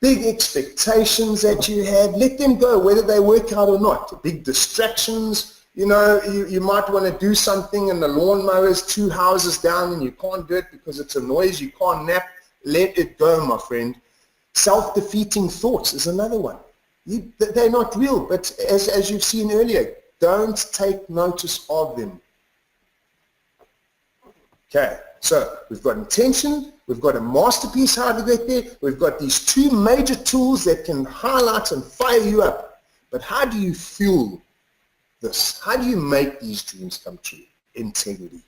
Big expectations that you have, let them go, whether they work out or not. Big distractions. You know, you might want to do something and the lawnmower is 2 houses down and you can't do it because it's a noise, you can't nap. Let it go, my friend. Self-defeating thoughts is another one. They're not real, but as you've seen earlier, don't take notice of them. Okay, so we've got intention, we've got a masterpiece, how to get there, we've got these 2 major tools that can highlight and fire you up. But how do you fuel this? How do you make these dreams come true? Integrity.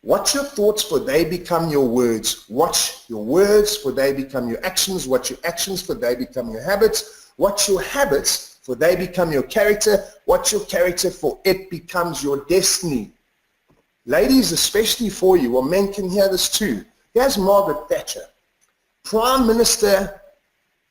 Watch your thoughts for they become your words. Watch your words for they become your actions. Watch your actions for they become your habits. Watch your habits for they become your character. Watch your character for it becomes your destiny. Ladies, especially for you, well, men can hear this too. Here's Margaret Thatcher, Prime Minister.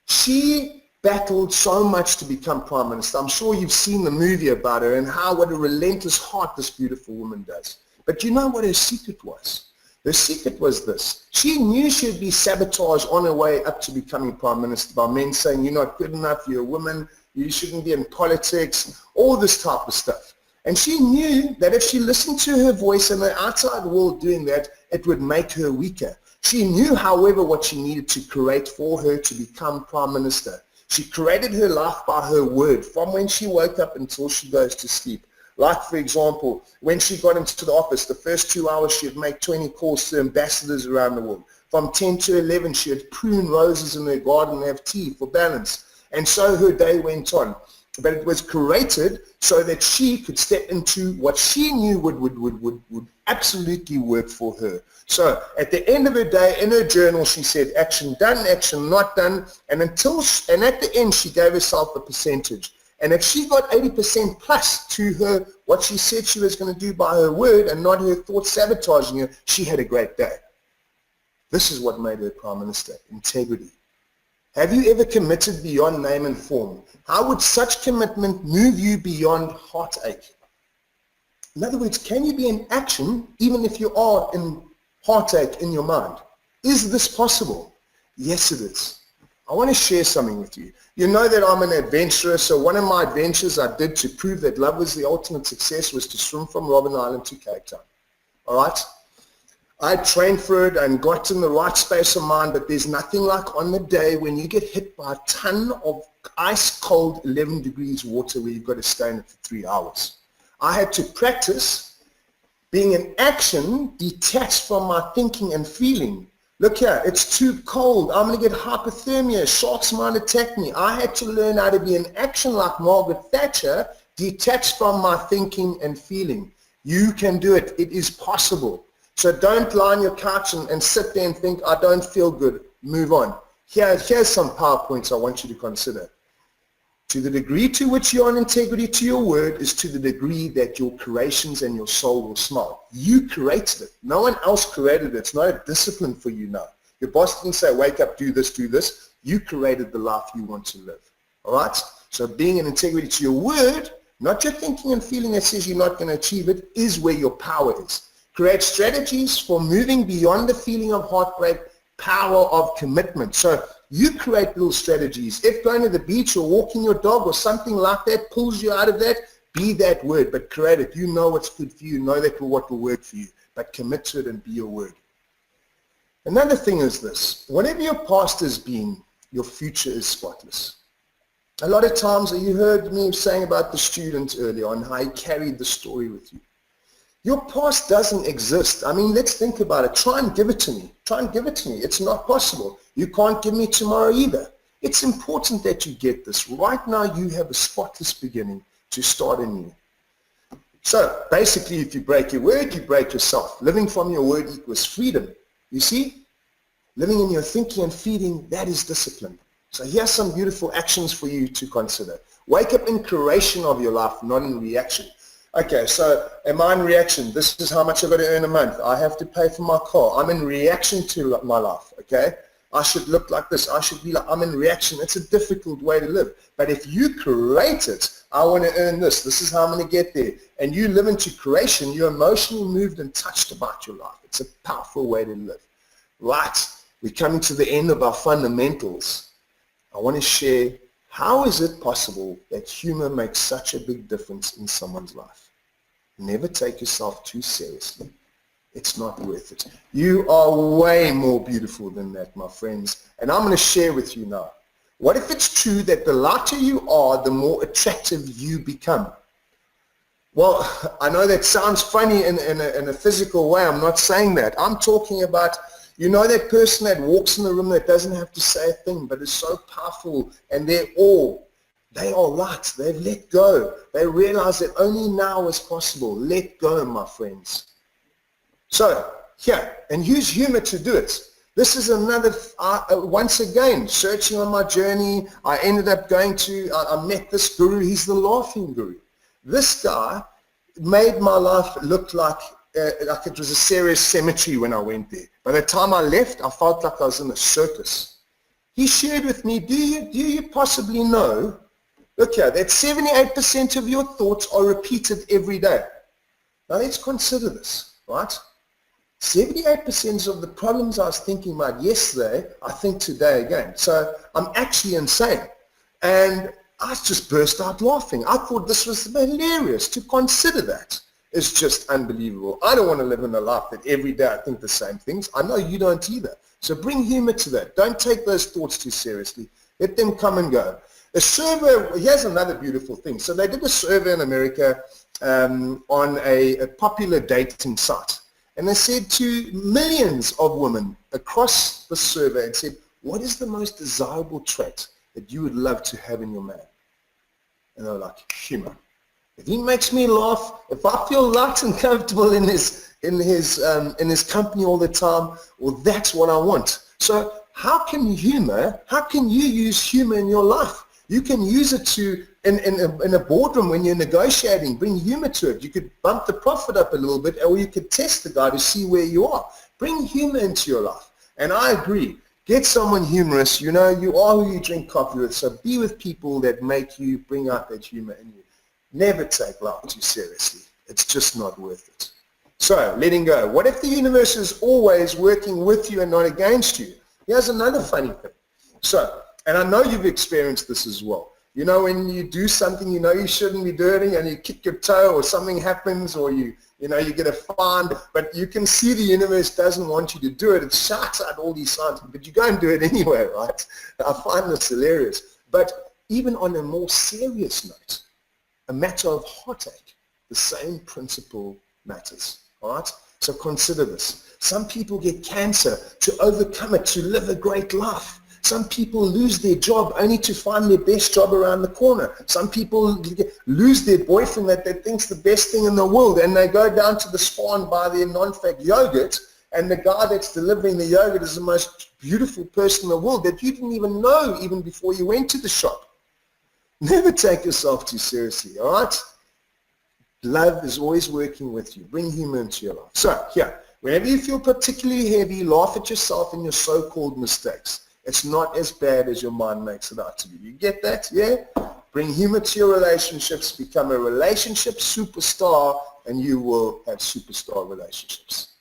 She battled so much to become Prime Minister. I'm sure you've seen the movie about her and what a relentless heart this beautiful woman does. But you know what her secret was? Her secret was this. She knew she'd be sabotaged on her way up to becoming Prime Minister by men saying, you're not good enough, you're a woman, you shouldn't be in politics, all this type of stuff. And she knew that if she listened to her voice and the outside world doing that, it would make her weaker. She knew, however, what she needed to create for her to become Prime Minister. She created her life by her word from when she woke up until she goes to sleep. Like, for example, when she got into the office, the first 2 hours she would make 20 calls to ambassadors around the world. From 10 to 11, she would prune roses in her garden and have tea for balance. And so her day went on. But it was created so that she could step into what she knew would absolutely work for her. So at the end of her day, in her journal, she said, action done, action not done. And at the end, she gave herself a percentage. And if she got 80% plus to her, what she said she was going to do by her word and not her thoughts sabotaging her, she had a great day. This is what made her Prime Minister, integrity. Have you ever committed beyond name and form? How would such commitment move you beyond heartache? In other words, can you be in action even if you are in heartache in your mind? Is this possible? Yes, it is. I want to share something with you. You know that I'm an adventurer, so one of my adventures I did to prove that love was the ultimate success was to swim from Robben Island to Cape Town. All right? I trained for it and got in the right space of mind, but there's nothing like on the day when you get hit by a ton of ice-cold 11 degrees water where you've got to stay in it for 3 hours. I had to practice being in action, detached from my thinking and feeling. Look here, it's too cold. I'm going to get hypothermia. Sharks might attack me. I had to learn how to be in action like Margaret Thatcher, detached from my thinking and feeling. You can do it. It is possible. So don't lie on your couch and sit there and think, I don't feel good. Move on. Here's some PowerPoints I want you to consider. To the degree to which you're in integrity to your word is to the degree that your creations and your soul will smile. You created it. No one else created it. It's not a discipline for you now. Your boss didn't say, wake up, do this, do this. You created the life you want to live. All right? So being in integrity to your word, not your thinking and feeling that says you're not going to achieve it, is where your power is. Create strategies for moving beyond the feeling of heartbreak, power of commitment. So you create little strategies. If going to the beach or walking your dog or something like that pulls you out of that, be that word, but create it. You know what's good for you. Know that what will work for you, but commit to it and be your word. Another thing is this. Whatever your past has been, your future is spotless. A lot of times, you heard me saying about the student earlier on how he carried the story with you. Your past doesn't exist. I mean, let's think about it. Try and give it to me. Try and give it to me. It's not possible. You can't give me tomorrow either. It's important that you get this. Right now, you have a spotless beginning to start anew. So, basically, if you break your word, you break yourself. Living from your word equals freedom. You see? Living in your thinking and feeling, that is discipline. So here's some beautiful actions for you to consider. Wake up in creation of your life, not in reaction. Okay, so am I in reaction? This is how much I've got to earn a month. I have to pay for my car. I'm in reaction to my life, okay? I should look like this. I should be like, I'm in reaction. It's a difficult way to live. But if you create it, I want to earn this. This is how I'm going to get there. And you live into creation, you're emotionally moved and touched about your life. It's a powerful way to live. Right, we're coming to the end of our fundamentals. I want to share, how is it possible that humor makes such a big difference in someone's life? Never take yourself too seriously. It's not worth it. You are way more beautiful than that, my friends. And I'm going to share with you now. What if it's true that the lighter you are, the more attractive you become? Well, I know that sounds funny in a physical way. I'm not saying that. I'm talking about, you know, that person that walks in the room that doesn't have to say a thing, but is so powerful, and they are light. They've let go. They realize that only now is possible. Let go, my friends. So, here, and use humor to do it. This is another, once again, searching on my journey, I ended up I met this guru. He's the laughing guru. This guy made my life look like it was a serious cemetery when I went there. By the time I left, I felt like I was in a circus. He shared with me, do you possibly know, look here, that 78% of your thoughts are repeated every day. Now let's consider this, right? 78% of the problems I was thinking about yesterday, I think today again. So I'm actually insane. And I just burst out laughing. I thought this was hilarious. To consider that is just unbelievable. I don't want to live in a life that every day I think the same things. I know you don't either. So bring humor to that. Don't take those thoughts too seriously. Let them come and go. A survey, here's another beautiful thing. So they did a survey in America on a popular dating site. And they said to millions of women across the survey and said, what is the most desirable trait that you would love to have in your man? And they were like, humor. If he makes me laugh, if I feel light and comfortable in his company all the time, well, that's what I want. So how can you use humor in your life? You can use it to, in a boardroom when you're negotiating, bring humor to it. You could bump the profit up a little bit, or you could test the guy to see where you are. Bring humor into your life. And I agree. Get someone humorous. You know, you are who you drink coffee with, so be with people that make you bring out that humor in you. Never take life too seriously. It's just not worth it. So, letting go. What if the universe is always working with you and not against you? Here's another funny thing. So, and I know you've experienced this as well. You know, when you do something you know you shouldn't be doing and you kick your toe or something happens, or you get a fine, but you can see the universe doesn't want you to do it. It shouts out all these signs, but you go and do it anyway, right? I find this hilarious. But even on a more serious note, a matter of heartache, the same principle matters, all right? So consider this. Some people get cancer to overcome it, to live a great life. Some people lose their job only to find their best job around the corner. Some people lose their boyfriend that they think's the best thing in the world, and they go down to the spa and buy their non-fat yogurt, and the guy that's delivering the yogurt is the most beautiful person in the world that you didn't even know even before you went to the shop. Never take yourself too seriously, all right? Love is always working with you. Bring humor into your life. So, here, whenever you feel particularly heavy, laugh at yourself and your so-called mistakes. It's not as bad as your mind makes it out to be. You get that? Yeah? Bring humor to your relationships, become a relationship superstar, and you will have superstar relationships.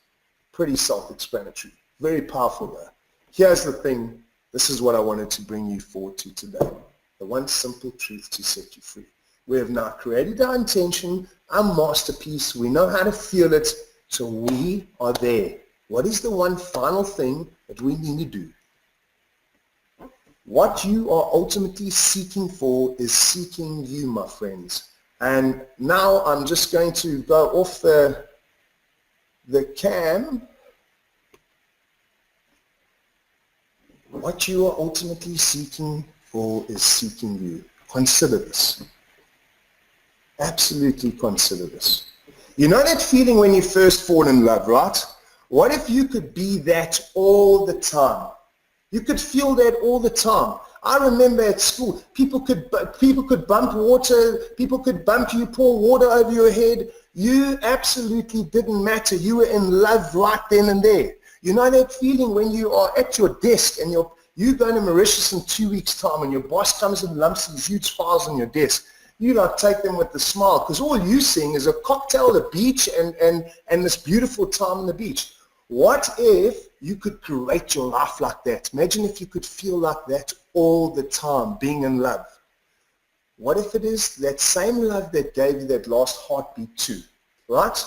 Pretty self-explanatory. Very powerful though. Here's the thing. This is what I wanted to bring you forward to today. The one simple truth to set you free. We have now created our intention, our masterpiece. We know how to feel it, so we are there. What is the one final thing that we need to do? What you are ultimately seeking for is seeking you, my friends. And now I'm just going to go off the cam. What you are ultimately seeking for is seeking you. Consider this. Absolutely consider this. You know that feeling when you first fall in love, right? What if you could be that all the time? You could feel that all the time. I remember at school, people could bump water, people could bump you, pour water over your head. You absolutely didn't matter. You were in love right then and there. You know that feeling when you are at your desk and you're going to Mauritius in 2 weeks' time and your boss comes and lumps these huge files on your desk. You like take them with a smile because all you're seeing is a cocktail, a beach, and this beautiful time on the beach. What if you could create your life like that? Imagine if you could feel like that all the time, being in love. What if it is that same love that gave you that last heartbeat too, right?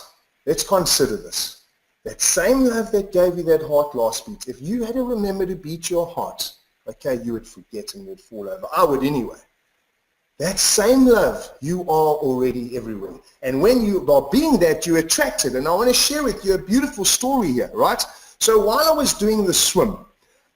Let's consider this. That same love that gave you that heart last beat, if you had to remember to beat your heart, okay, you would forget and you'd fall over. I would anyway. That same love, you are already everywhere. And when you are being that, you're attracted. And I want to share with you a beautiful story here, right? So while I was doing the swim,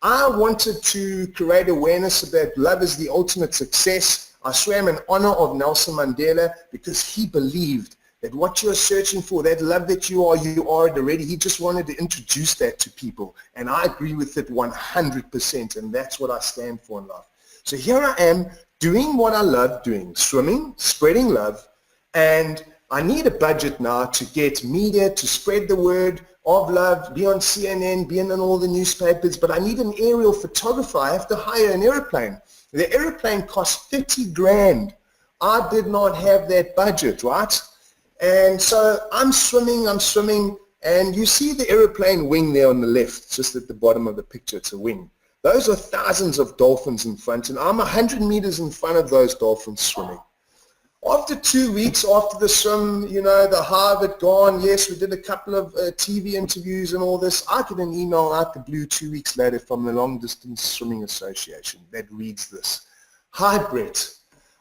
I wanted to create awareness about love is the ultimate success. I swam in honor of Nelson Mandela because he believed that what you're searching for, that love that you are it already. He just wanted to introduce that to people. And I agree with it 100%. And that's what I stand for in life. So here I am, doing what I love doing, swimming, spreading love, and I need a budget now to get media to spread the word of love, be on CNN, be in all the newspapers, but I need an aerial photographer. I have to hire an airplane. The airplane costs 50 grand. I did not have that budget, right? And so I'm swimming, And you see the aeroplane wing there on the left, just at the bottom of the picture. It's a wing. Those are thousands of dolphins in front, and I'm 100 meters in front of those dolphins swimming. After 2 weeks after the swim, you know, the high had gone. Yes, we did a couple of TV interviews and all this. I get an email out the blue 2 weeks later from the Long Distance Swimming Association that reads this. Hi, Brett.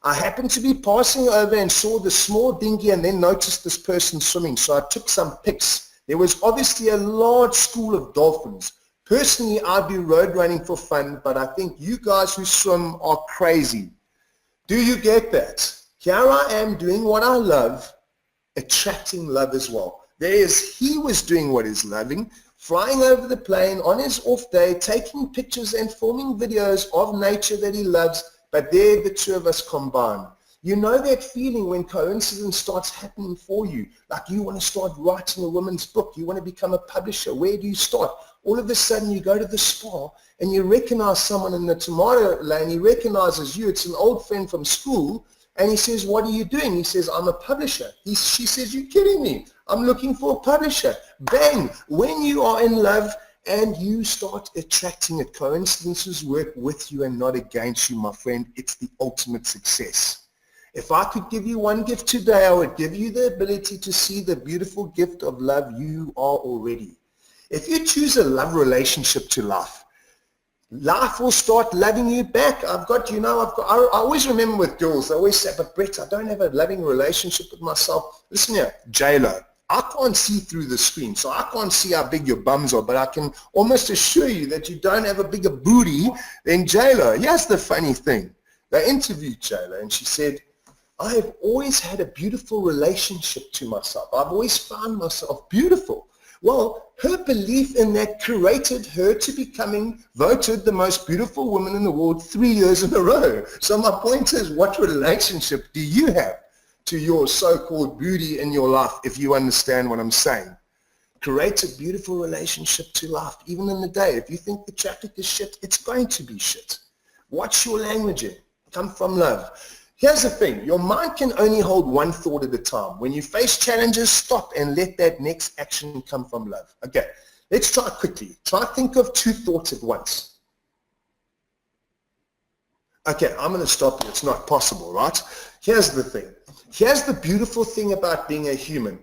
I happened to be passing over and saw the small dinghy and then noticed this person swimming, so I took some pics. There was obviously a large school of dolphins. Personally, I do road running for fun, but I think you guys who swim are crazy. Do you get that? Here I am doing what I love, attracting love as well. He was doing what he's loving, flying over the plane on his off day, taking pictures and filming videos of nature that he loves, but there the two of us combine. You know that feeling when coincidence starts happening for you, like you want to start writing a woman's book, you want to become a publisher. Where do you start? All of a sudden you go to the spa and you recognize someone in the tomato lane, he recognizes you, it's an old friend from school, and he says, what are you doing? He says, I'm a publisher. She says, you're kidding me. I'm looking for a publisher. Bang! When you are in love and you start attracting it, coincidences work with you and not against you, my friend. It's the ultimate success. If I could give you one gift today, I would give you the ability to see the beautiful gift of love you are already. If you choose a love relationship to life will start loving you back. I always remember with girls, they always say, but Brett, I don't have a loving relationship with myself. Listen here, J-Lo, I can't see through the screen, so I can't see how big your bums are, but I can almost assure you that you don't have a bigger booty than J-Lo. Here's the funny thing. They interviewed J-Lo, and she said, I have always had a beautiful relationship to myself. I've always found myself beautiful. Well, her belief in that created her to becoming voted the most beautiful woman in the world 3 years in a row. So my point is, what relationship do you have to your so-called beauty in your life, if you understand what I'm saying? Create a beautiful relationship to life, even in the day. If you think the traffic is shit, it's going to be shit. Watch your language in. Come from love. Here's the thing, your mind can only hold one thought at a time. When you face challenges, stop and let that next action come from love. Okay, let's try quickly. Try to think of 2 thoughts at once. Okay, I'm going to stop you. It's not possible, right? Here's the thing. Here's the beautiful thing about being a human.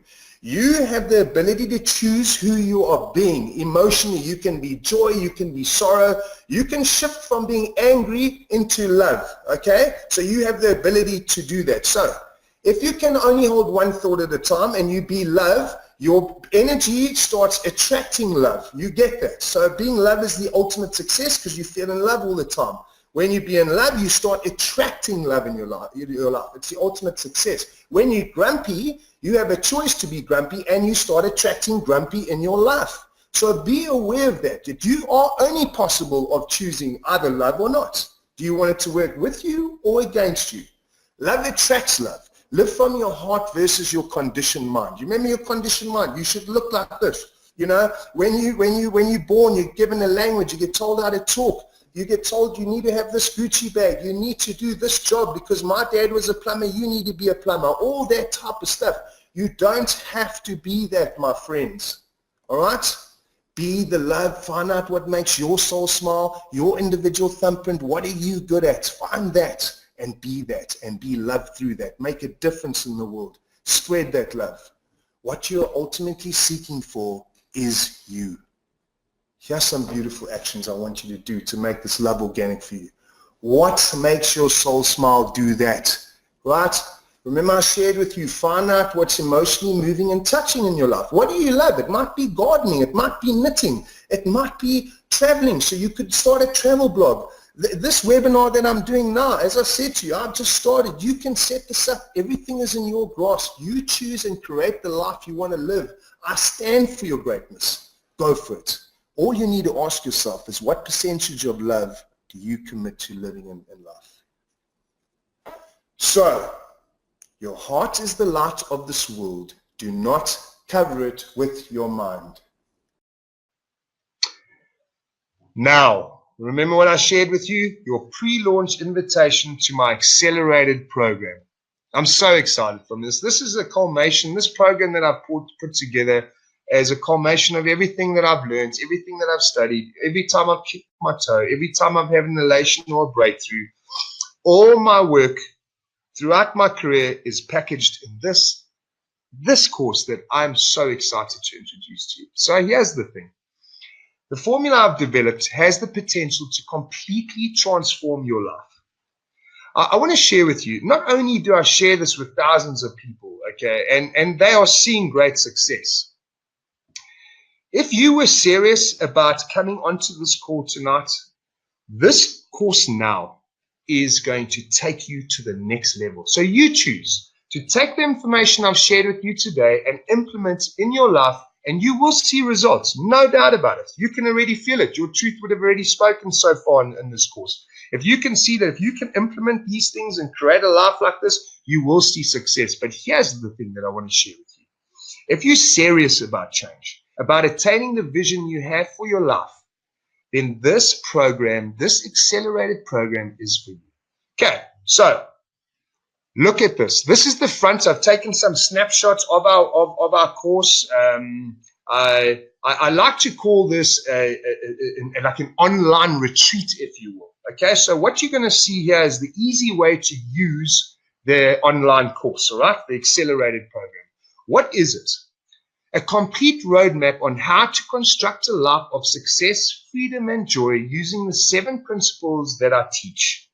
You have the ability to choose who you are being. Emotionally, you can be joy, you can be sorrow. You can shift from being angry into love, okay? So you have the ability to do that. So if you can only hold one thought at a time and you be love, your energy starts attracting love. You get that. So being love is the ultimate success because you feel in love all the time. When you be in love, you start attracting love in your life. It's the ultimate success. When you're grumpy, you have a choice to be grumpy and you start attracting grumpy in your life. So be aware of that you are only possible of choosing either love or not. Do you want it to work with you or against you? Love attracts love. Live from your heart versus your conditioned mind. You remember your conditioned mind? You should look like this. You know, when you're born, you're given a language, you get told how to talk. You get told you need to have this Gucci bag. You need to do this job because my dad was a plumber. You need to be a plumber. All that type of stuff. You don't have to be that, my friends. All right? Be the love. Find out what makes your soul smile, your individual thumbprint. What are you good at? Find that and be loved through that. Make a difference in the world. Spread that love. What you're ultimately seeking for is you. Here's some beautiful actions I want you to do to make this love organic for you. What makes your soul smile? Do that, right? Remember I shared with you, find out what's emotionally moving and touching in your life. What do you love? It might be gardening. It might be knitting. It might be traveling. So you could start a travel blog. This webinar that I'm doing now, as I said to you, I've just started. You can set this up. Everything is in your grasp. You choose and create the life you want to live. I stand for your greatness. Go for it. All you need to ask yourself is what percentage of love do you commit to living in life? So, your heart is the light of this world. Do not cover it with your mind. Now, remember what I shared with you? Your pre-launch invitation to my accelerated program. I'm so excited from this. This is a culmination. This program that I've put together as a culmination of everything that I've learned, everything that I've studied, every time I've kicked my toe, every time I've had an elation or a breakthrough. All my work throughout my career is packaged in this course that I'm so excited to introduce to you. So here's the thing. The formula I've developed has the potential to completely transform your life. I want to share with you, not only do I share this with thousands of people, okay, and they are seeing great success. If you were serious about coming onto this call tonight, this course now is going to take you to the next level. So you choose to take the information I've shared with you today and implement in your life, and you will see results, no doubt about it. You can already feel it. Your truth would have already spoken so far in this course. If you can see that if you can implement these things and create a life like this, you will see success. But here's the thing that I want to share with you. If you're serious about change, about attaining the vision you have for your life, then this program, this accelerated program is for you. Okay, so look at this. This is the front. I've taken some snapshots of our course. I like to call this like an online retreat, if you will. Okay, so what you're going to see here is the easy way to use the online course, all right, the accelerated program. What is it? A complete roadmap on how to construct a life of success, freedom, and joy using the 7 principles that I teach.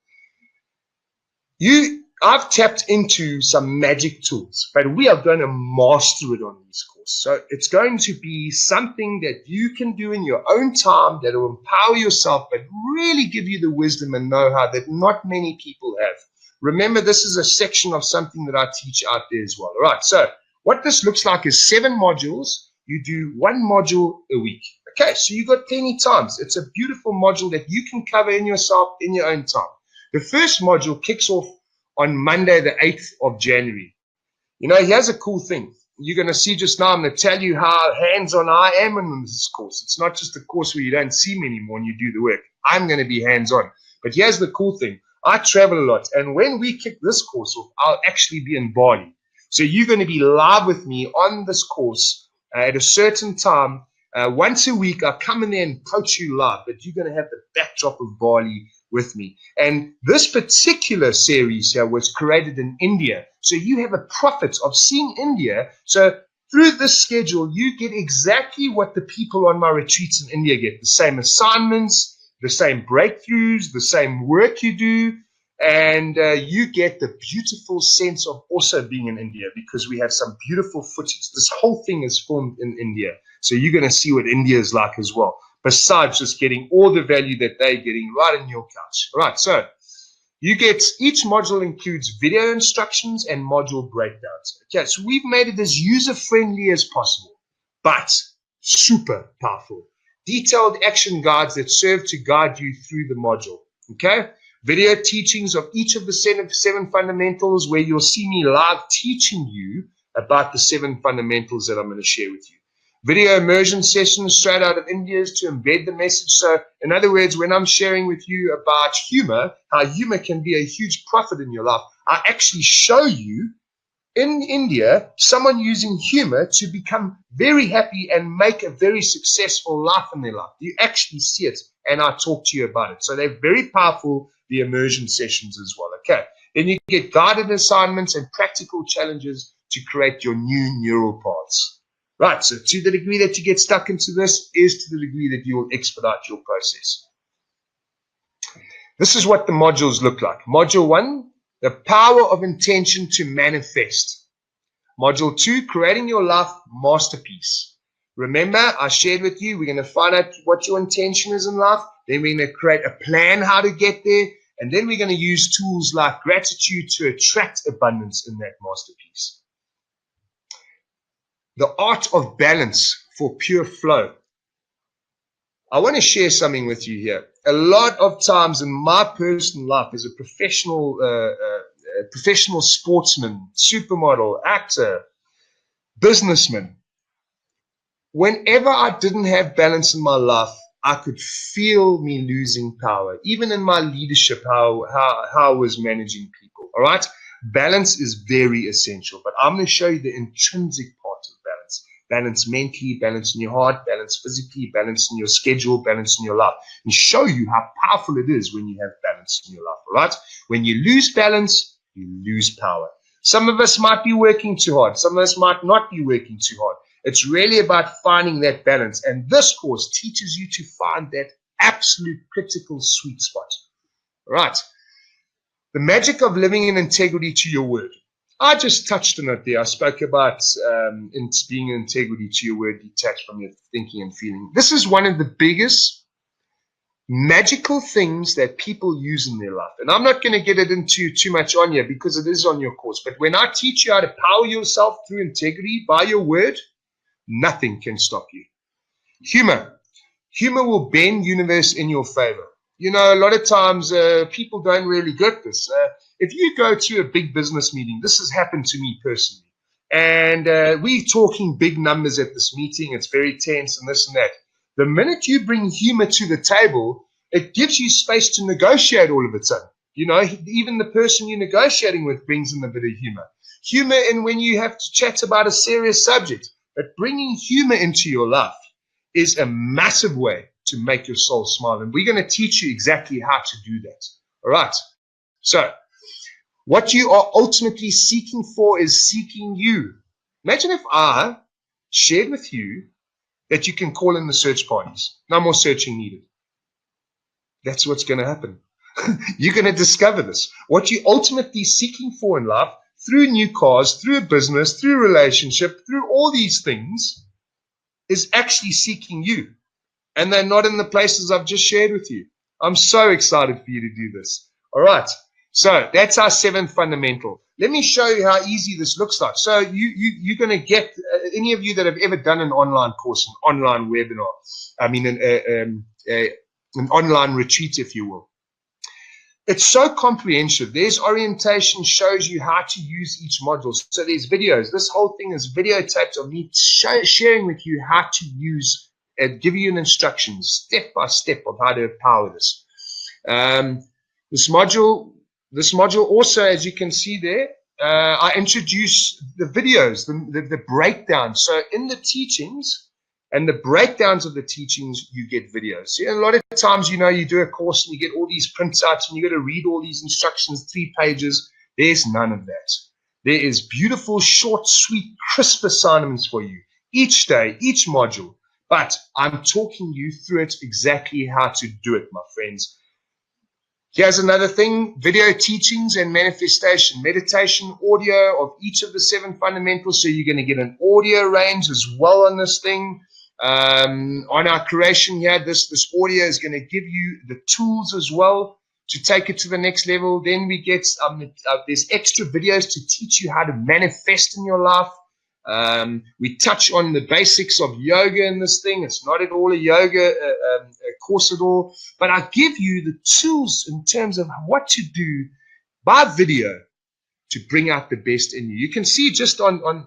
I've tapped into some magic tools, but we are going to master it on this course. So it's going to be something that you can do in your own time that will empower yourself, but really give you the wisdom and know-how that not many people have. Remember, this is a section of something that I teach out there as well. All right, so what this looks like is 7 modules. You do 1 module a week. Okay, so you got plenty times. It's a beautiful module that you can cover in yourself in your own time. The first module kicks off on Monday, the 8th of January. You know, here's a cool thing. You're going to see just now, I'm going to tell you how hands-on I am in this course. It's not just a course where you don't see me anymore and you do the work. I'm going to be hands-on. But here's the cool thing. I travel a lot. And when we kick this course off, I'll actually be in Bali. So you're going to be live with me on this course at a certain time. Once a week, I'll come in there and coach you live. But you're going to have the backdrop of Bali with me. And this particular series here was created in India. So you have a profit of seeing India. So through this schedule, you get exactly what the people on my retreats in India get. The same assignments, the same breakthroughs, the same work you do. And you get the beautiful sense of also being in India because we have some beautiful footage. This whole thing is filmed in India. So you're going to see what India is like as well, besides just getting all the value that they're getting right in your couch. All right, so you get, each module includes video instructions and module breakdowns. Okay, so we've made it as user-friendly as possible, but super powerful. Detailed action guides that serve to guide you through the module. Okay, video teachings of each of the 7 fundamentals where you'll see me live teaching you about the 7 fundamentals that I'm going to share with you. Video immersion sessions straight out of India to embed the message. So, in other words, when I'm sharing with you about humor, how humor can be a huge profit in your life, I actually show you in India someone using humor to become very happy and make a very successful life in their life. You actually see it, and I talk to you about it. So they're very powerful, the immersion sessions as well. Okay. Then you get guided assignments and practical challenges to create your new neural paths. Right, so to the degree that you get stuck into this is to the degree that you will expedite your process. This is what the modules look like. Module 1, the power of intention to manifest. Module 2, creating your life masterpiece. Remember, I shared with you, we're going to find out what your intention is in life. Then we're going to create a plan how to get there. And then we're going to use tools like gratitude to attract abundance in that masterpiece. The art of balance for pure flow. I want to share something with you here. A lot of times in my personal life as a professional sportsman, supermodel, actor, businessman, whenever I didn't have balance in my life, I could feel me losing power. Even in my leadership, how I was managing people. All right? Balance is very essential, but I'm going to show you the intrinsic part of balance. balance mentally, balance in your heart, balance physically, balance in your schedule, balance in your life, and show you how powerful it is when you have balance in your life, all right? When you lose balance, you lose power. Some of us might be working too hard. Some of us might not be working too hard. It's really about finding that balance. And this course teaches you to find that absolute critical sweet spot. All right. The magic of living in integrity to your word. I just touched on it there. I spoke about being in integrity to your word, detached from your thinking and feeling. This is one of the biggest magical things that people use in their life. And I'm not going to get it into too much on here because it is on your course. But when I teach you how to power yourself through integrity by your word, nothing can stop you. Humor. Humor will bend universe in your favor. You know, a lot of times people don't really get this. If you go to a big business meeting, this has happened to me personally, and we're talking big numbers at this meeting. It's very tense and this and that. The minute you bring humor to the table, it gives you space to negotiate all of a sudden. You know, even the person you're negotiating with brings in a bit of humor. Humor in when you have to chat about a serious subject. But bringing humor into your life is a massive way to make your soul smile. And we're going to teach you exactly how to do that. All right. So what you are ultimately seeking for is seeking you. Imagine if I shared with you that you can call in the search parties. No more searching needed. That's what's going to happen. You're going to discover this. What you're ultimately seeking for in life, through new cars, through a business, through a relationship, through all these things, is actually seeking you. And they're not in the places I've just shared with you. I'm so excited for you to do this. All right. So that's our 7th fundamental. Let me show you how easy this looks like. So you're going to get, any of you that have ever done an online course, an online webinar, I mean an online retreat, if you will. It's so comprehensive. There's orientation, shows you how to use each module. So there's videos. This whole thing is videotaped of me sharing with you how to use and give you an instruction step by step of how to power this. This module also, as you can see there, I introduce the videos, the breakdown. So in the teachings and the breakdowns of the teachings, you get videos. See, a lot of times, you know, you do a course and you get all these printouts and you got to read all these instructions, 3 pages. There's none of that. There is beautiful, short, sweet, crisp assignments for you each day, each module. But I'm talking you through it exactly how to do it, my friends. Here's another thing, video teachings and manifestation, meditation, audio of each of the 7 fundamentals. So you're going to get an audio range as well on this thing. On our creation here, this audio is going to give you the tools as well to take it to the next level. Then we get, there's extra videos to teach you how to manifest in your life. We touch on the basics of yoga in this thing. It's not at all a yoga course at all, but I give you the tools in terms of what to do by video to bring out the best in you. You can see just on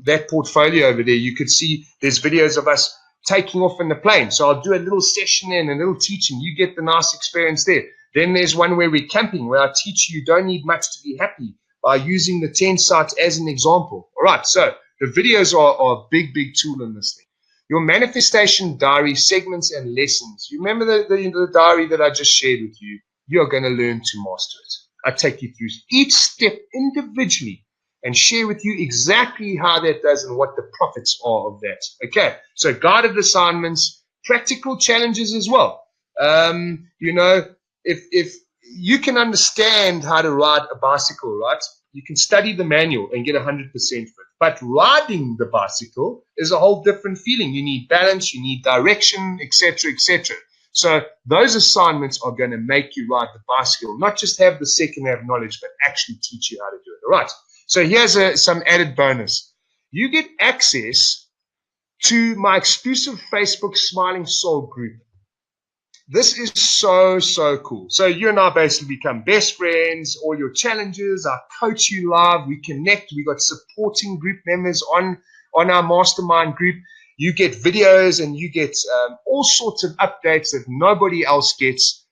that portfolio over there, you could see there's videos of us taking off in the plane. So I'll do a little session and a little teaching. You get the nice experience there. Then there's one where we're camping, where I teach you don't need much to be happy by using the tent sites as an example. All right, so the videos are a big, big tool in this thing. Your manifestation diary, segments, and lessons. You remember the diary that I just shared with you? You're going to learn to master it. I take you through each step individually and share with you exactly how that does and what the profits are of that. Okay, so guided assignments, practical challenges as well. You know, if you can understand how to ride a bicycle, right? You can study the manual and get 100% fit. But riding the bicycle is a whole different feeling. You need balance, you need direction, etc., etc. So those assignments are going to make you ride the bicycle, not just have the second-hand knowledge, but actually teach you how to do it. All right. So here's some added bonus. You get access to my exclusive Facebook Smiling Soul group. This is so, so cool. So you and I basically become best friends, all your challenges, I coach you live, we connect, we got supporting group members on our mastermind group. You get videos and you get all sorts of updates that nobody else gets.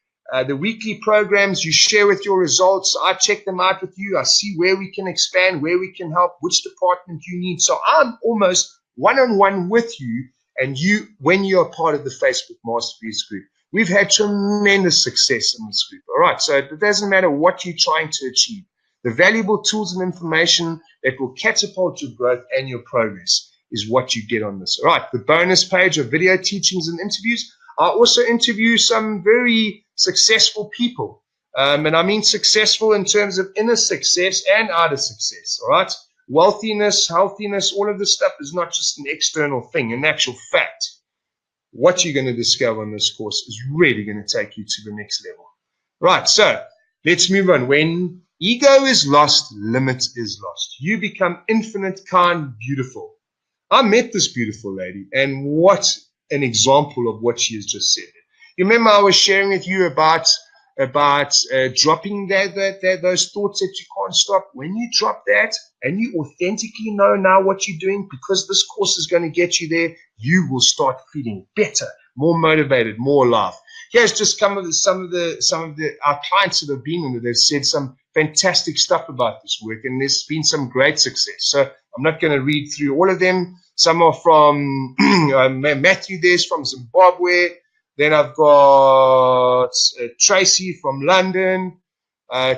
The weekly programs, you share with your results. I check them out with you. I see where we can expand, where we can help, which department you need. So I'm almost one-on-one with you and you when you're part of the Facebook Masterpiece group. We've had tremendous success in this group. All right, so it doesn't matter what you're trying to achieve. The valuable tools and information that will catapult your growth and your progress is what you get on this. All right, the bonus page of video teachings and interviews. I also interview some very successful people. And I mean successful in terms of inner success and outer success. All right, wealthiness, healthiness, all of this stuff is not just an external thing. In actual fact, what you're going to discover on this course is really going to take you to the next level. Right, so let's move on. When ego is lost, limit is lost. You become infinite, kind, beautiful. I met this beautiful lady, and what an example of what she has just said. You remember I was sharing with you about dropping those thoughts that you can't stop. When you drop that and you authentically know now what you're doing, because this course is going to get you there, you will start feeling better, more motivated, more alive. Here's just some of our clients that have been in it. They've said some fantastic stuff about this work, and there's been some great success. So I'm not going to read through all of them. Some are from Matthew. There's from Zimbabwe. Then I've got Tracy from London,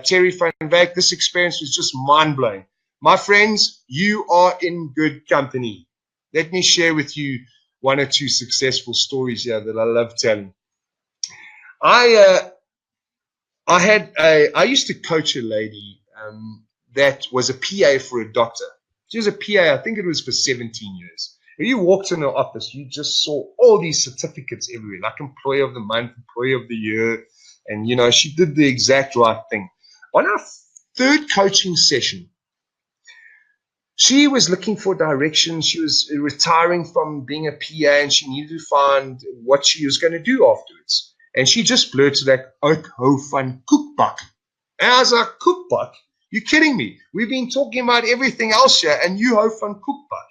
Terry van Wyk. This experience was just mind-blowing. My friends, you are in good company. Let me share with you one or two successful stories here that I love telling. I used to coach a lady that was a PA for a doctor. She was a PA, I think it was for 17 years. When you walked in her office, you just saw all these certificates everywhere, like Employee of the Month, Employee of the Year. And, you know, she did the exact right thing. On our third coaching session, she was looking for direction. She was retiring from being a PA, and she needed to find what she was going to do afterwards. And she just blurted out, "Ek hou van koekbak." And I was like, "Koekbak? You're kidding me. We've been talking about everything else here, and you hou van koekbak."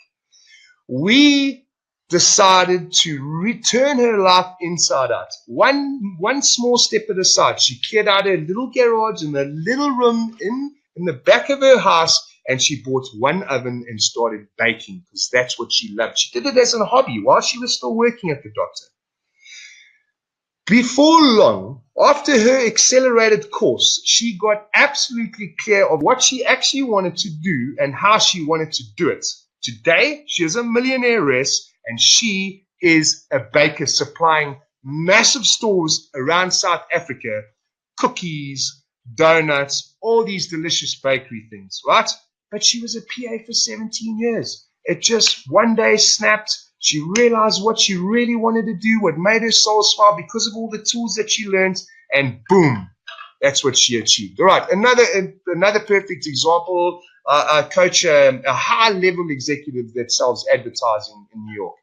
We decided to return her life inside out. One small step at a time. She cleared out her little garage and a little room in the back of her house, and she bought one oven and started baking because that's what she loved. She did it as a hobby while she was still working at the doctor. Before long, after her accelerated course, she got absolutely clear of what she actually wanted to do and how she wanted to do it. Today, she is a millionairess, and she is a baker supplying massive stores around South Africa, cookies, donuts, all these delicious bakery things, right? But she was a PA for 17 years. It just one day snapped. She realized what she really wanted to do, what made her soul smile because of all the tools that she learned, and boom, that's what she achieved. All right, another perfect example. I coach a high-level executive that sells advertising in New York.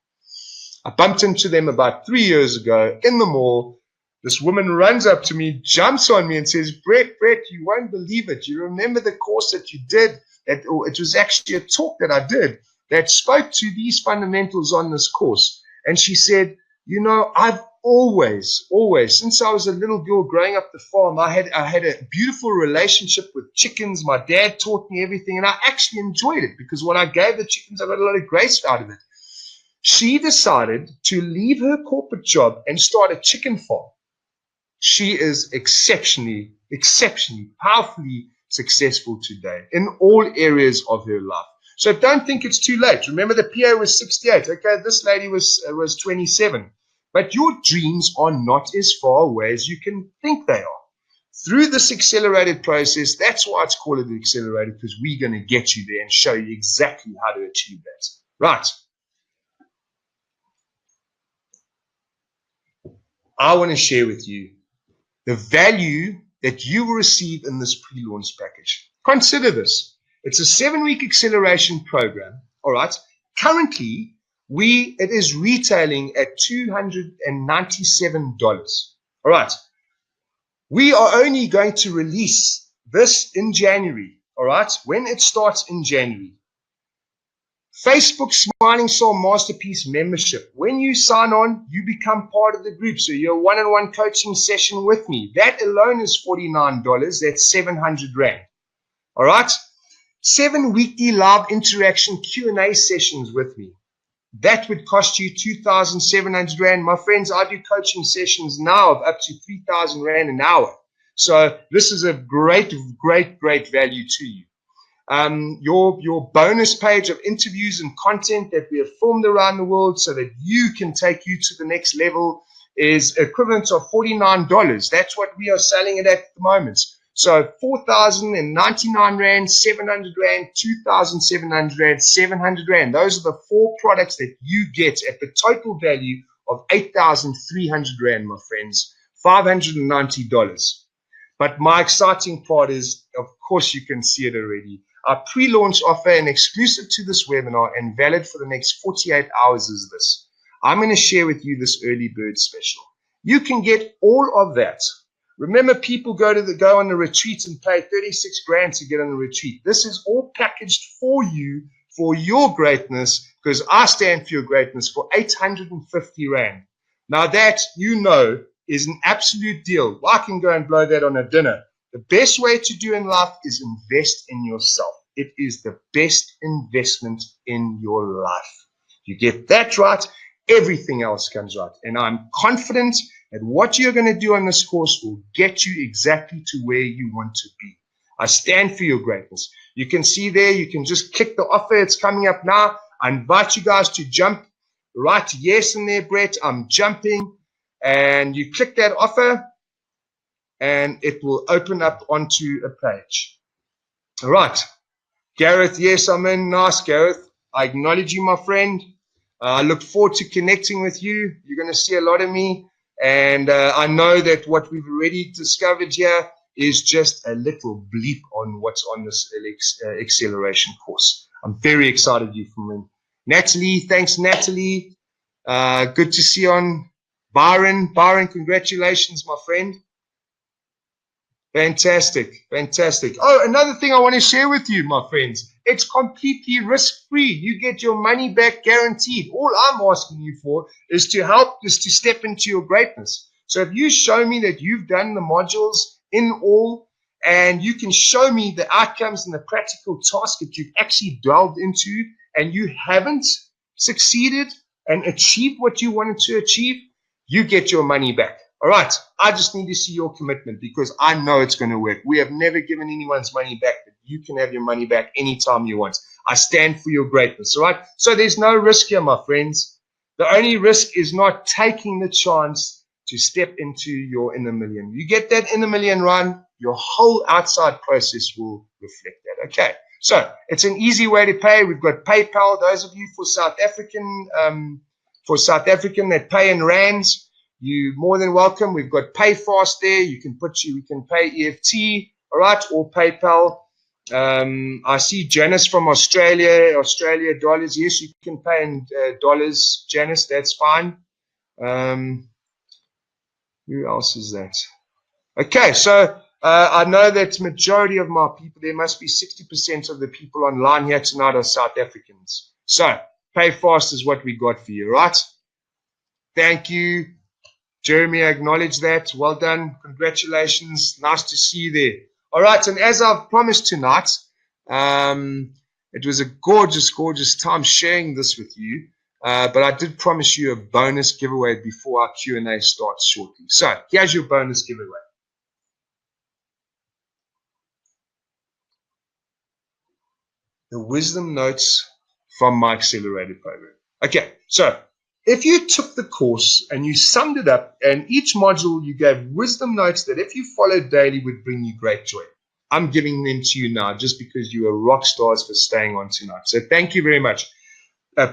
I bumped into them about 3 years ago in the mall. This woman runs up to me, jumps on me, and says, Brett, you won't believe it. You remember the course that you did? It was actually a talk that I did that spoke to these fundamentals on this course. And she said, you know, I've always, since I was a little girl growing up the farm, I had a beautiful relationship with chickens. My dad taught me everything, and I actually enjoyed it because when I gave the chickens, I got a lot of grace out of it. She decided to leave her corporate job and start a chicken farm. She is exceptionally, powerfully successful today in all areas of her life. So don't think it's too late. Remember, the PA was 68. Okay, this lady was 27. But your dreams are not as far away as you can think they are. Through this accelerated process, that's why it's called it accelerated, because we're going to get you there and show you exactly how to achieve that. Right. I want to share with you the value that you will receive in this pre-launch package. Consider this. It's a 7-week acceleration program. All right. Currently, it is retailing at $297. All right. We are only going to release this in January. All right. When it starts in January, Facebook Smiling Soul Masterpiece membership. When you sign on, you become part of the group. So your one-on-one coaching session with me. That alone is $49. That's 700 Rand. All right. 7 weekly live interaction Q&A sessions with me. That would cost you 2,700 Rand. My friends, I do coaching sessions now of up to 3,000 Rand an hour. So this is a great, great, great value to you. Your bonus page of interviews and content that we have filmed around the world so that you can take you to the next level is equivalent of $49. That's what we are selling it at the moment. So 4,099 Rand, 700 Rand, 2,700 Rand, 700 Rand. Those are the 4 products that you get at the total value of 8,300 Rand, my friends, $590. But my exciting part is, of course, you can see it already. Our pre-launch offer and exclusive to this webinar and valid for the next 48 hours is this. I'm going to share with you this early bird special. You can get all of that. Remember, people go on the retreat and pay 36 grand to get on the retreat. This is all packaged for you, for your greatness, because I stand for your greatness, for 850 Rand. Now that, you know, is an absolute deal. I can go and blow that on a dinner. The best way to do in life is invest in yourself. It is the best investment in your life. You get that right, everything else comes right. And I'm confident that what you're going to do on this course will get you exactly to where you want to be. I stand for your greatness. You can see there, you can just click the offer. It's coming up now. I invite you guys to jump. Write yes in there, Brett. I'm jumping. And you click that offer, and it will open up onto a page. All right. Gareth, yes, I'm in. Nice, Gareth. I acknowledge you, my friend. I look forward to connecting with you. You're going to see a lot of me. And I know that what we've already discovered here is just a little bleep on what's on this acceleration course. I'm very excited you from in. Natalie, thanks, Natalie. Good to see you on. Byron, congratulations, my friend. Fantastic, fantastic. Oh, another thing I want to share with you, my friends. It's completely risk-free. You get your money back guaranteed. All I'm asking you for is to step into your greatness. So if you show me that you've done the modules in all, and you can show me the outcomes and the practical task that you've actually delved into, and you haven't succeeded and achieved what you wanted to achieve, you get your money back. All right. I just need to see your commitment because I know it's going to work. We have never given anyone's money back, but you can have your money back anytime you want. I stand for your greatness. All right. So there's no risk here, my friends. The only risk is not taking the chance to step into your inner million. You get that inner million run, your whole outside process will reflect that. Okay. So it's an easy way to pay. We've got PayPal. Those of you for South African that pay in rands, you're more than welcome. We've got Pay Fast there. We can pay EFT, all right, or PayPal. I see Janice from Australia dollars. Yes, you can pay in dollars, Janice. That's fine. Who else is that? Okay, so I know that majority of my people, there must be 60% of the people online here tonight are South Africans. So Pay Fast is what we got for you, right? Thank you. Jeremy, I acknowledge that. Well done. Congratulations. Nice to see you there. All right. And as I've promised tonight, it was a gorgeous, gorgeous time sharing this with you. But I did promise you a bonus giveaway before our Q&A starts shortly. So here's your bonus giveaway. The wisdom notes from my accelerator program. Okay. So if you took the course and you summed it up, and each module you gave wisdom notes that if you followed daily would bring you great joy, I'm giving them to you now just because you are rock stars for staying on tonight. So thank you very much.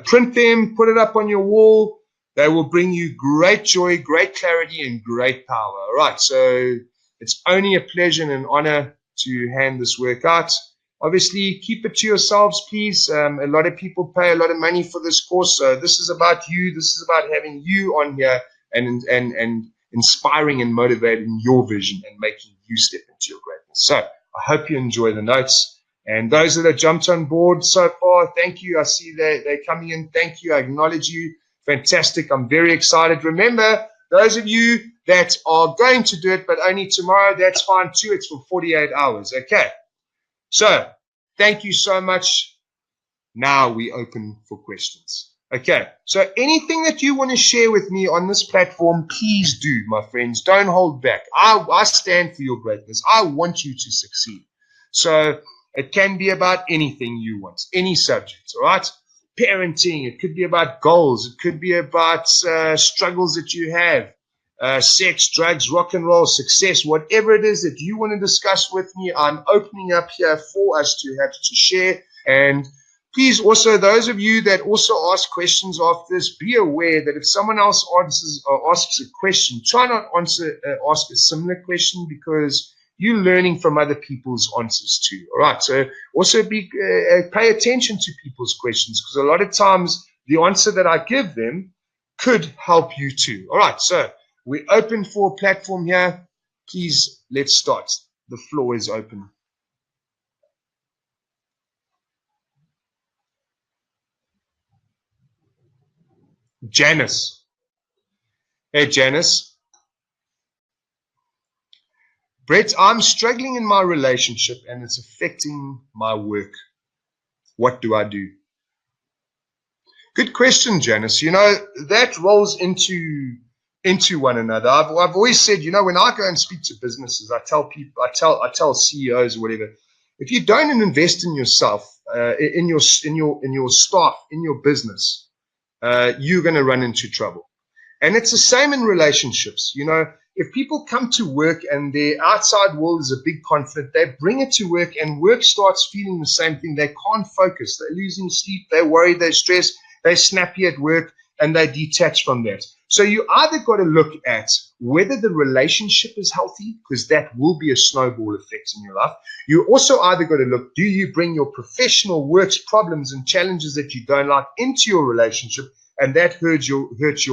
Print them, put it up on your wall. They will bring you great joy, great clarity, and great power. All right, so it's only a pleasure and an honor to hand this work out. Obviously, keep it to yourselves, please. A lot of people pay a lot of money for this course. So this is about you. This is about having you on here and inspiring and motivating your vision and making you step into your greatness. So I hope you enjoy the notes. And those that have jumped on board so far, thank you. I see they're coming in. Thank you. I acknowledge you. Fantastic. I'm very excited. Remember, those of you that are going to do it, but only tomorrow, that's fine too. It's for 48 hours. Okay. So thank you so much. Now we open for questions. Okay. So anything that you want to share with me on this platform, please do, my friends. Don't hold back. I stand for your greatness. I want you to succeed. So it can be about anything you want, any subject, all right? Parenting, it could be about goals. It could be about struggles that you have, sex, drugs, rock and roll, success, whatever it is that you want to discuss with me, I'm opening up here for us to have to share. And please also, those of you that also ask questions after this, be aware that if someone else asks a question, try not ask a similar question, because you're learning from other people's answers too. All right. So also pay attention to people's questions, because a lot of times the answer that I give them could help you too. All right. So we're open for a platform here. Please, let's start. The floor is open. Janice. Hey, Janice. Brett, I'm struggling in my relationship and it's affecting my work. What do I do? Good question, Janice. You know, that rolls into one another. I've always said, you know, when I go and speak to businesses, I tell people, I tell CEOs or whatever, if you don't invest in yourself, in your staff, in your business, you're going to run into trouble. And it's the same in relationships. You know, if people come to work and their outside world is a big conflict, they bring it to work and work starts feeling the same thing. They can't focus. They're losing sleep. They're worried. They're stressed. They're snappy at work, and they detach from that. So you either got to look at whether the relationship is healthy, because that will be a snowball effect in your life. You also either got to look, do you bring your professional works problems and challenges that you don't like into your relationship, and that hurts your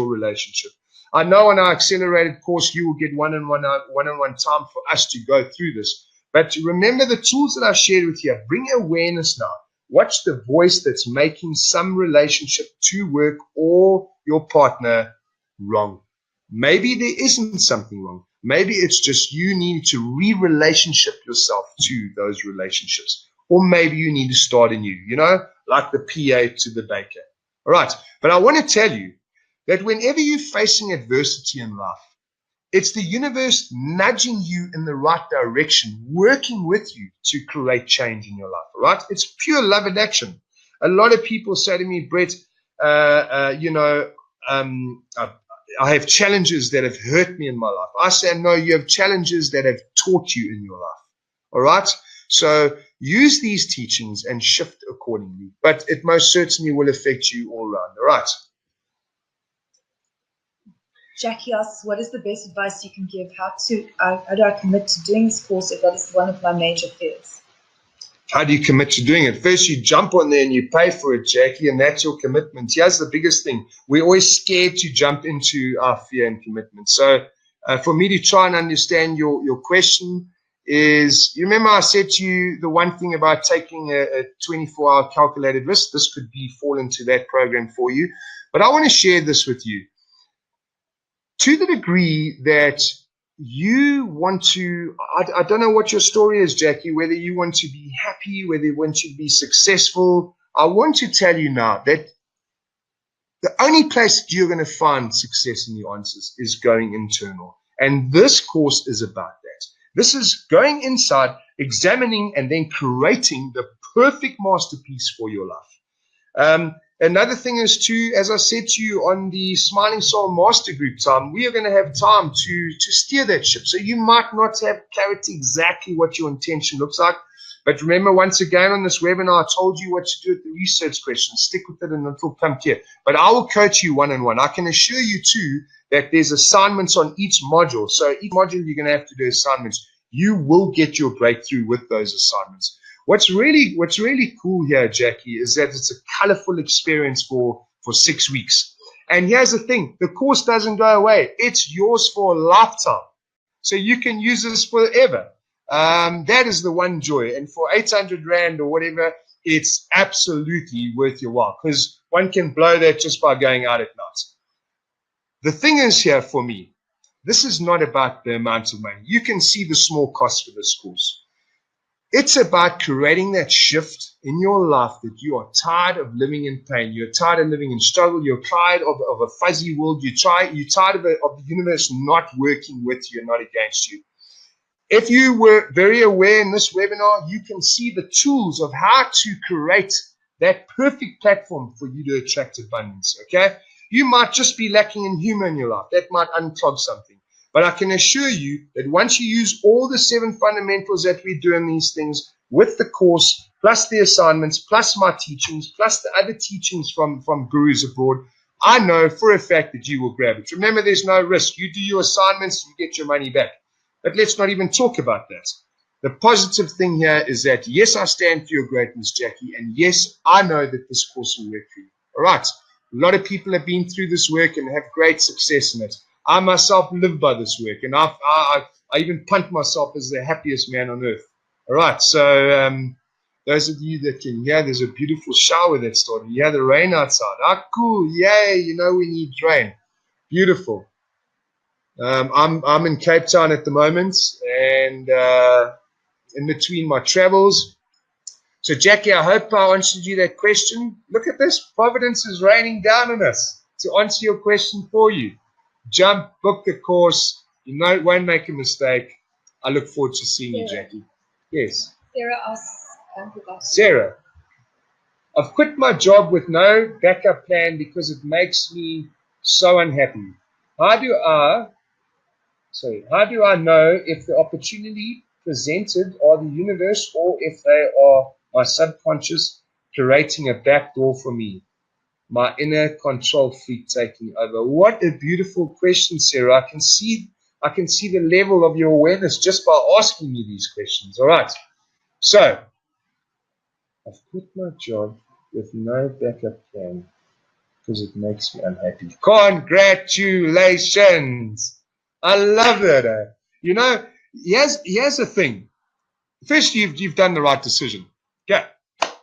relationship. I know on our accelerated course, you will get one-on-one time for us to go through this. But remember the tools that I shared with you. Bring awareness now. Watch the voice that's making some relationship to work or your partner wrong. Maybe there isn't something wrong. Maybe it's just you need to re-relationship yourself to those relationships. Or maybe you need to start anew, you know, like the PA to the baker. All right. But I want to tell you that whenever you're facing adversity in life, it's the universe nudging you in the right direction, working with you to create change in your life, all right? It's pure love and action. A lot of people say to me, Brett, I have challenges that have hurt me in my life. I say, no, you have challenges that have taught you in your life, all right? So use these teachings and shift accordingly, but it most certainly will affect you all around, all right? Jackie asks, what is the best advice you can give? How do I commit to doing this course if that is one of my major fears? How do you commit to doing it? First, you jump on there and you pay for it, Jackie, and that's your commitment. Here's the biggest thing. We're always scared to jump into our fear and commitment. So for me to try and understand your question is, you remember I said to you the one thing about taking a 24-hour calculated risk? This could fall into that program for you. But I want to share this with you. To the degree that you want to, I don't know what your story is, Jackie, whether you want to be happy, whether you want to be successful. I want to tell you now that the only place that you're going to find success in the answers is going internal. And this course is about that. This is going inside, examining, and then creating the perfect masterpiece for your life. Another thing is too, as I said to you on the Smiling Soul Master Group time, we are going to have time to steer that ship. So you might not have clarity exactly what your intention looks like. But remember, once again, on this webinar, I told you what to do with the research questions. Stick with it and it will come clear. But I will coach you one-on-one. I can assure you too that there's assignments on each module. So each module you're going to have to do assignments. You will get your breakthrough with those assignments. What's really cool here, Jackie, is that it's a colorful experience for 6 weeks. And here's the thing, the course doesn't go away. It's yours for a lifetime. So you can use this forever. That is the one joy. And for 800 Rand or whatever, it's absolutely worth your while because one can blow that just by going out at night. The thing is here for me, this is not about the amount of money. You can see the small cost for this course. It's about creating that shift in your life that you are tired of living in pain. You're tired of living in struggle. You're tired of a fuzzy world. You're tired of the universe not working with you and not against you. If you were very aware in this webinar, you can see the tools of how to create that perfect platform for you to attract abundance, okay? You might just be lacking in humor in your life. That might unclog something. But I can assure you that once you use all the 7 fundamentals that we do in these things with the course, plus the assignments, plus my teachings, plus the other teachings from gurus abroad, I know for a fact that you will grab it. Remember, there's no risk. You do your assignments, you get your money back. But let's not even talk about that. The positive thing here is that, yes, I stand for your greatness, Jackie, and yes, I know that this course will work for you. All right. A lot of people have been through this work and have great success in it. I myself live by this work, and I even punt myself as the happiest man on earth. All right, so those of you that can hear, there's a beautiful shower that started. You hear the rain outside. Ah, cool, yay! You know we need rain. Beautiful. I'm in Cape Town at the moment, and in between my travels. So, Jackie, I hope I answered you that question. Look at this. Providence is raining down on us to answer your question for you. Jump, book the course. You know, won't make a mistake. I look forward to seeing you, Jackie. Yes. Sarah asks. Sarah, I've quit my job with no backup plan because it makes me so unhappy. How do I know if the opportunity presented are the universe or if they are my subconscious creating a back door for me? My inner control freak taking over. What a beautiful question, Sarah. I can see the level of your awareness just by asking you these questions. All right. So, I've quit my job with no backup plan because it makes me unhappy. Congratulations. I love that. You know, here's the thing. First, you've done the right decision. Okay.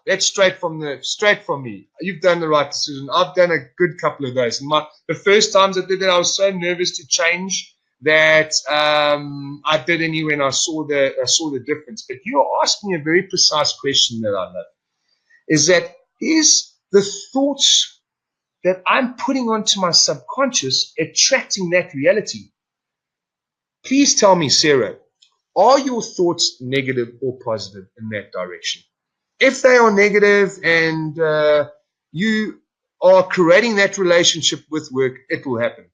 That's straight from me. You've done the right decision. I've done a good couple of those. And the first times I did it, I was so nervous to change that I did anyway, and I saw the difference. But you're asking a very precise question that I love. Is the thoughts that I'm putting onto my subconscious attracting that reality? Please tell me, Sarah, are your thoughts negative or positive in that direction? If they are negative and you are creating that relationship with work, it will happen.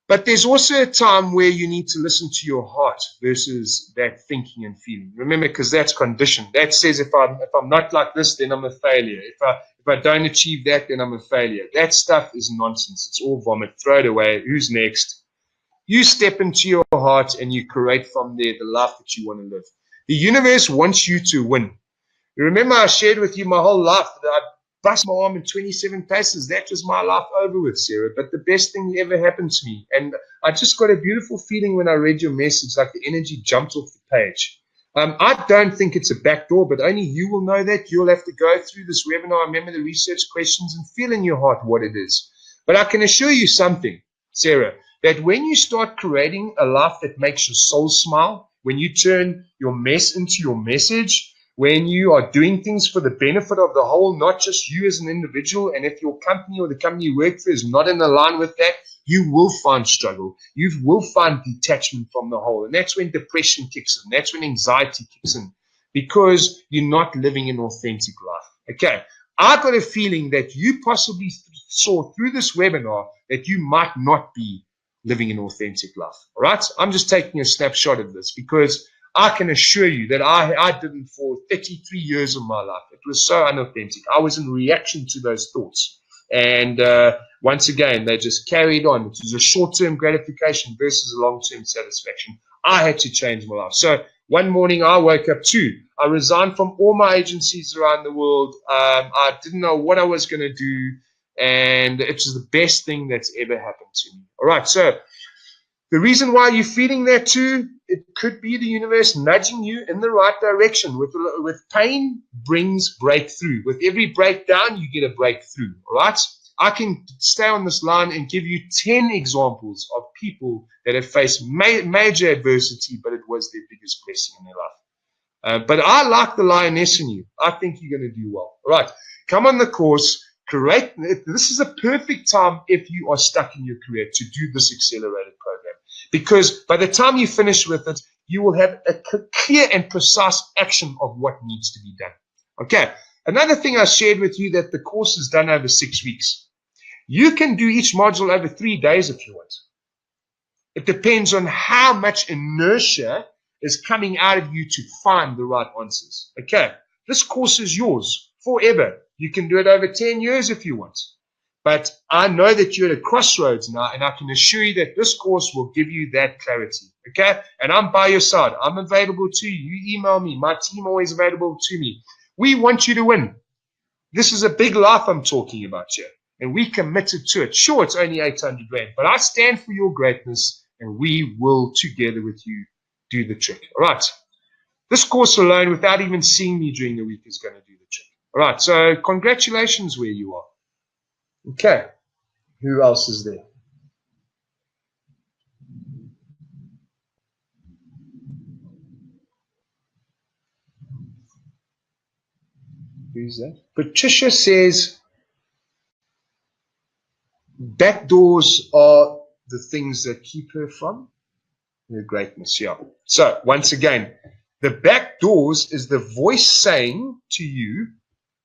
But there's also a time where you need to listen to your heart versus that thinking and feeling. Remember, because that's conditioned. That says if I'm not like this, then I'm a failure. If I don't achieve that, then I'm a failure. That stuff is nonsense. It's all vomit. Throw it away. Who's next? You step into your heart and you create from there the life that you want to live. The universe wants you to win. You remember I shared with you my whole life that I bust my arm in 27 places. That was my life over with, Sarah. But the best thing ever happened to me. And I just got a beautiful feeling when I read your message, like the energy jumped off the page. I don't think it's a backdoor, but only you will know that. You'll have to go through this webinar, remember the research questions, and feel in your heart what it is. But I can assure you something, Sarah, that when you start creating a life that makes your soul smile, when you turn your mess into your message, when you are doing things for the benefit of the whole, not just you as an individual, and if your company or the company you work for is not in line with that, you will find struggle. You will find detachment from the whole. And that's when depression kicks in. That's when anxiety kicks in, because you're not living an authentic life. Okay, I've got a feeling that you possibly saw through this webinar that you might not be living an authentic life. All right, I'm just taking a snapshot of this because I can assure you that I didn't for 33 years of my life. It was so unauthentic. I was in reaction to those thoughts. And once again, they just carried on. It was a short-term gratification versus a long-term satisfaction. I had to change my life. So one morning I woke up too. I resigned from all my agencies around the world. I didn't know what I was going to do. And it was the best thing that's ever happened to me. All right, so the reason why you're feeling that too it could be the universe nudging you in the right direction. With pain brings breakthrough. With every breakdown, you get a breakthrough. All right? I can stay on this line and give you 10 examples of people that have faced major adversity, but it was their biggest blessing in their life. But I like the lioness in you. I think you're going to do well. All right. Come on the course. Correct. This is a perfect time if you are stuck in your career to do this accelerated program. Because by the time you finish with it, you will have a clear and precise action of what needs to be done. Okay. Another thing I shared with you, that the course is done over 6 weeks. You can do each module over 3 days if you want. It depends on how much inertia is coming out of you to find the right answers. Okay, this course is yours forever. You can do it over 10 years if you want. But I know that you're at a crossroads now, and I can assure you that this course will give you that clarity. Okay, and I'm by your side. I'm available to you. You email me. My team always available to me. We want you to win. This is a big life I'm talking about here, and we committed to it. Sure, it's only 800 Rand, but I stand for your greatness, and we will, together with you, do the trick. All right. This course alone, without even seeing me during the week, is going to do the trick. All right. So congratulations where you are. Okay. Who else is there? Who's that? Patricia says, back doors are the things that keep her from her greatness. Yeah. So once again, the back doors is the voice saying to you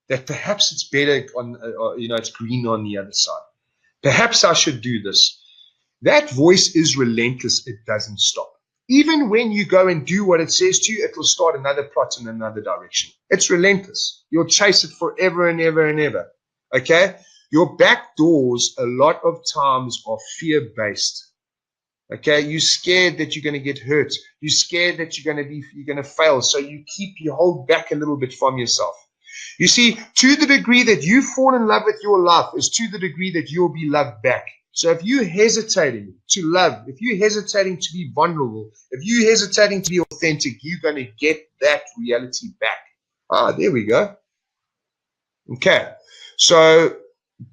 that perhaps it's better on, it's green on the other side. Perhaps I should do this. That voice is relentless. It doesn't stop. Even when you go and do what it says to you, it will start another plot in another direction. It's relentless. You'll chase it forever and ever and ever. Okay? Your back doors a lot of times are fear-based. Okay, you're scared that you're going to get hurt. You're scared that you're going to fail. So you hold back a little bit from yourself. You see, to the degree that you fall in love with your life is to the degree that you'll be loved back. So if you're hesitating to love, if you're hesitating to be vulnerable, if you're hesitating to be authentic, you're going to get that reality back. Ah, there we go. Okay, so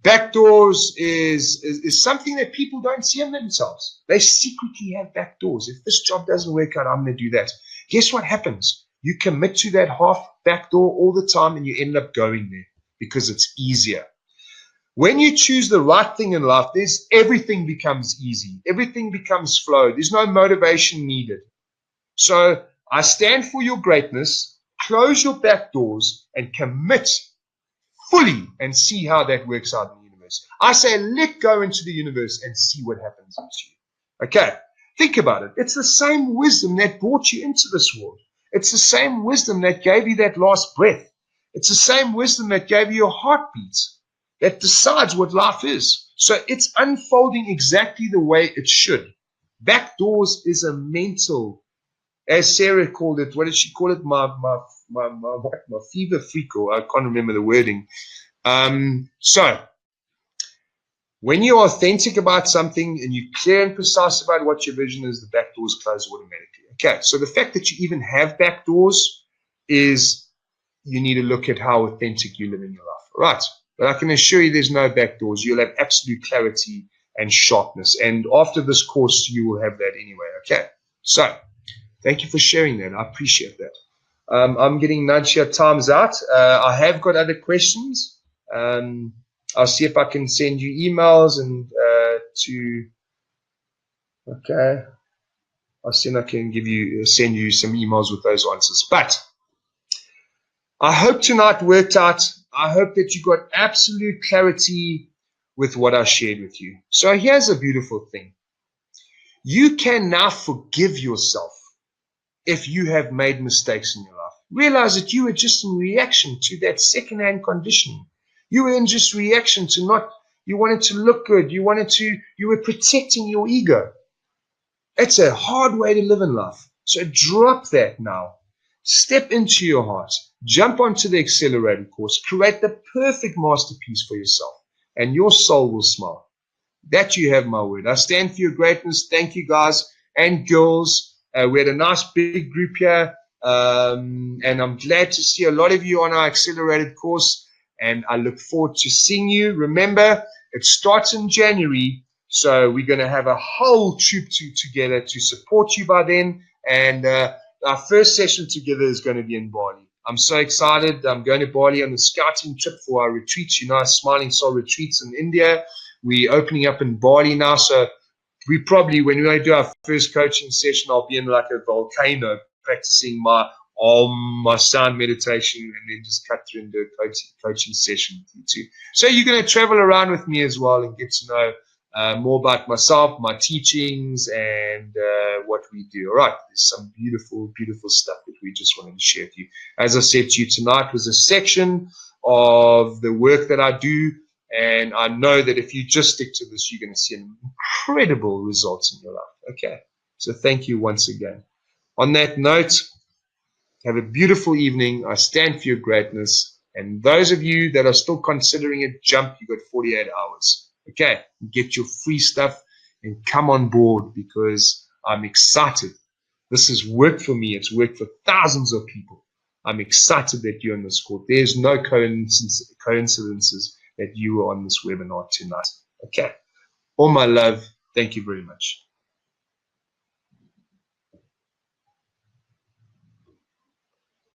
back doors is something that people don't see in themselves. They secretly have back doors. If this job doesn't work out, I'm going to do that. Guess what happens? You commit to that half back door all the time, and you end up going there because it's easier. When you choose the right thing in life, everything becomes easy. Everything becomes flow. There's no motivation needed. So I stand for your greatness. Close your back doors and commit fully and see how that works out in the universe. I say let go into the universe and see what happens to you. Okay, think about it. It's the same wisdom that brought you into this world. It's the same wisdom that gave you that last breath. It's the same wisdom that gave you your heartbeat, that decides what life is. So it's unfolding exactly the way it should. Back doors is a mental, as Sarah called it, what did she call it? My fever freak, or I can't remember the wording. So when you're authentic about something and you're clear and precise about what your vision is, the back doors close automatically. Okay, so the fact that you even have back doors is you need to look at how authentic you live in your life. All right, but I can assure you there's no back doors. You'll have absolute clarity and sharpness. And after this course, you will have that anyway. Okay, so thank you for sharing that. I appreciate that. I'm getting nudged here. Time's out. I have got other questions. I'll see if I can send you emails and okay. I'll see if I can send you some emails with those answers. But I hope tonight worked out. I hope that you got absolute clarity with what I shared with you. So here's a beautiful thing. You can now forgive yourself if you have made mistakes in your life. Realize that you were just in reaction to that second-hand conditioning. You were in just reaction to you wanted to look good. You were protecting your ego. It's a hard way to live in life. So drop that now. Step into your heart. Jump onto the accelerated course. Create the perfect masterpiece for yourself. And your soul will smile. That you have my word. I stand for your greatness. Thank you, guys and girls. We had a nice big group here, and I'm glad to see a lot of you on our accelerated course, and I look forward to seeing you. Remember, it starts in January, so we're going to have a whole troop together to support you by then, and our first session together is going to be in Bali. I'm so excited. I'm going to Bali on a scouting trip for our retreats, our Smiling Soul retreats in India. We're opening up in Bali now, so we probably, when we do our first coaching session, I'll be in like a volcano practicing my sound meditation, and then just cut through into a coaching session with you too. So you're going to travel around with me as well and get to know more about myself, my teachings, and what we do. All right, there's some beautiful, beautiful stuff that we just wanted to share with you. As I said to you, tonight was a section of the work that I do, and I know that if you just stick to this, you're going to see incredible results in your life. Okay, so thank you once again. On that note, have a beautiful evening. I stand for your greatness. And those of you that are still considering it, jump. You've got 48 hours. Okay, get your free stuff and come on board, because I'm excited. This has worked for me. It's worked for thousands of people. I'm excited that you're on this call. There's no coincidences that you are on this webinar tonight. Okay, all my love. Thank you very much.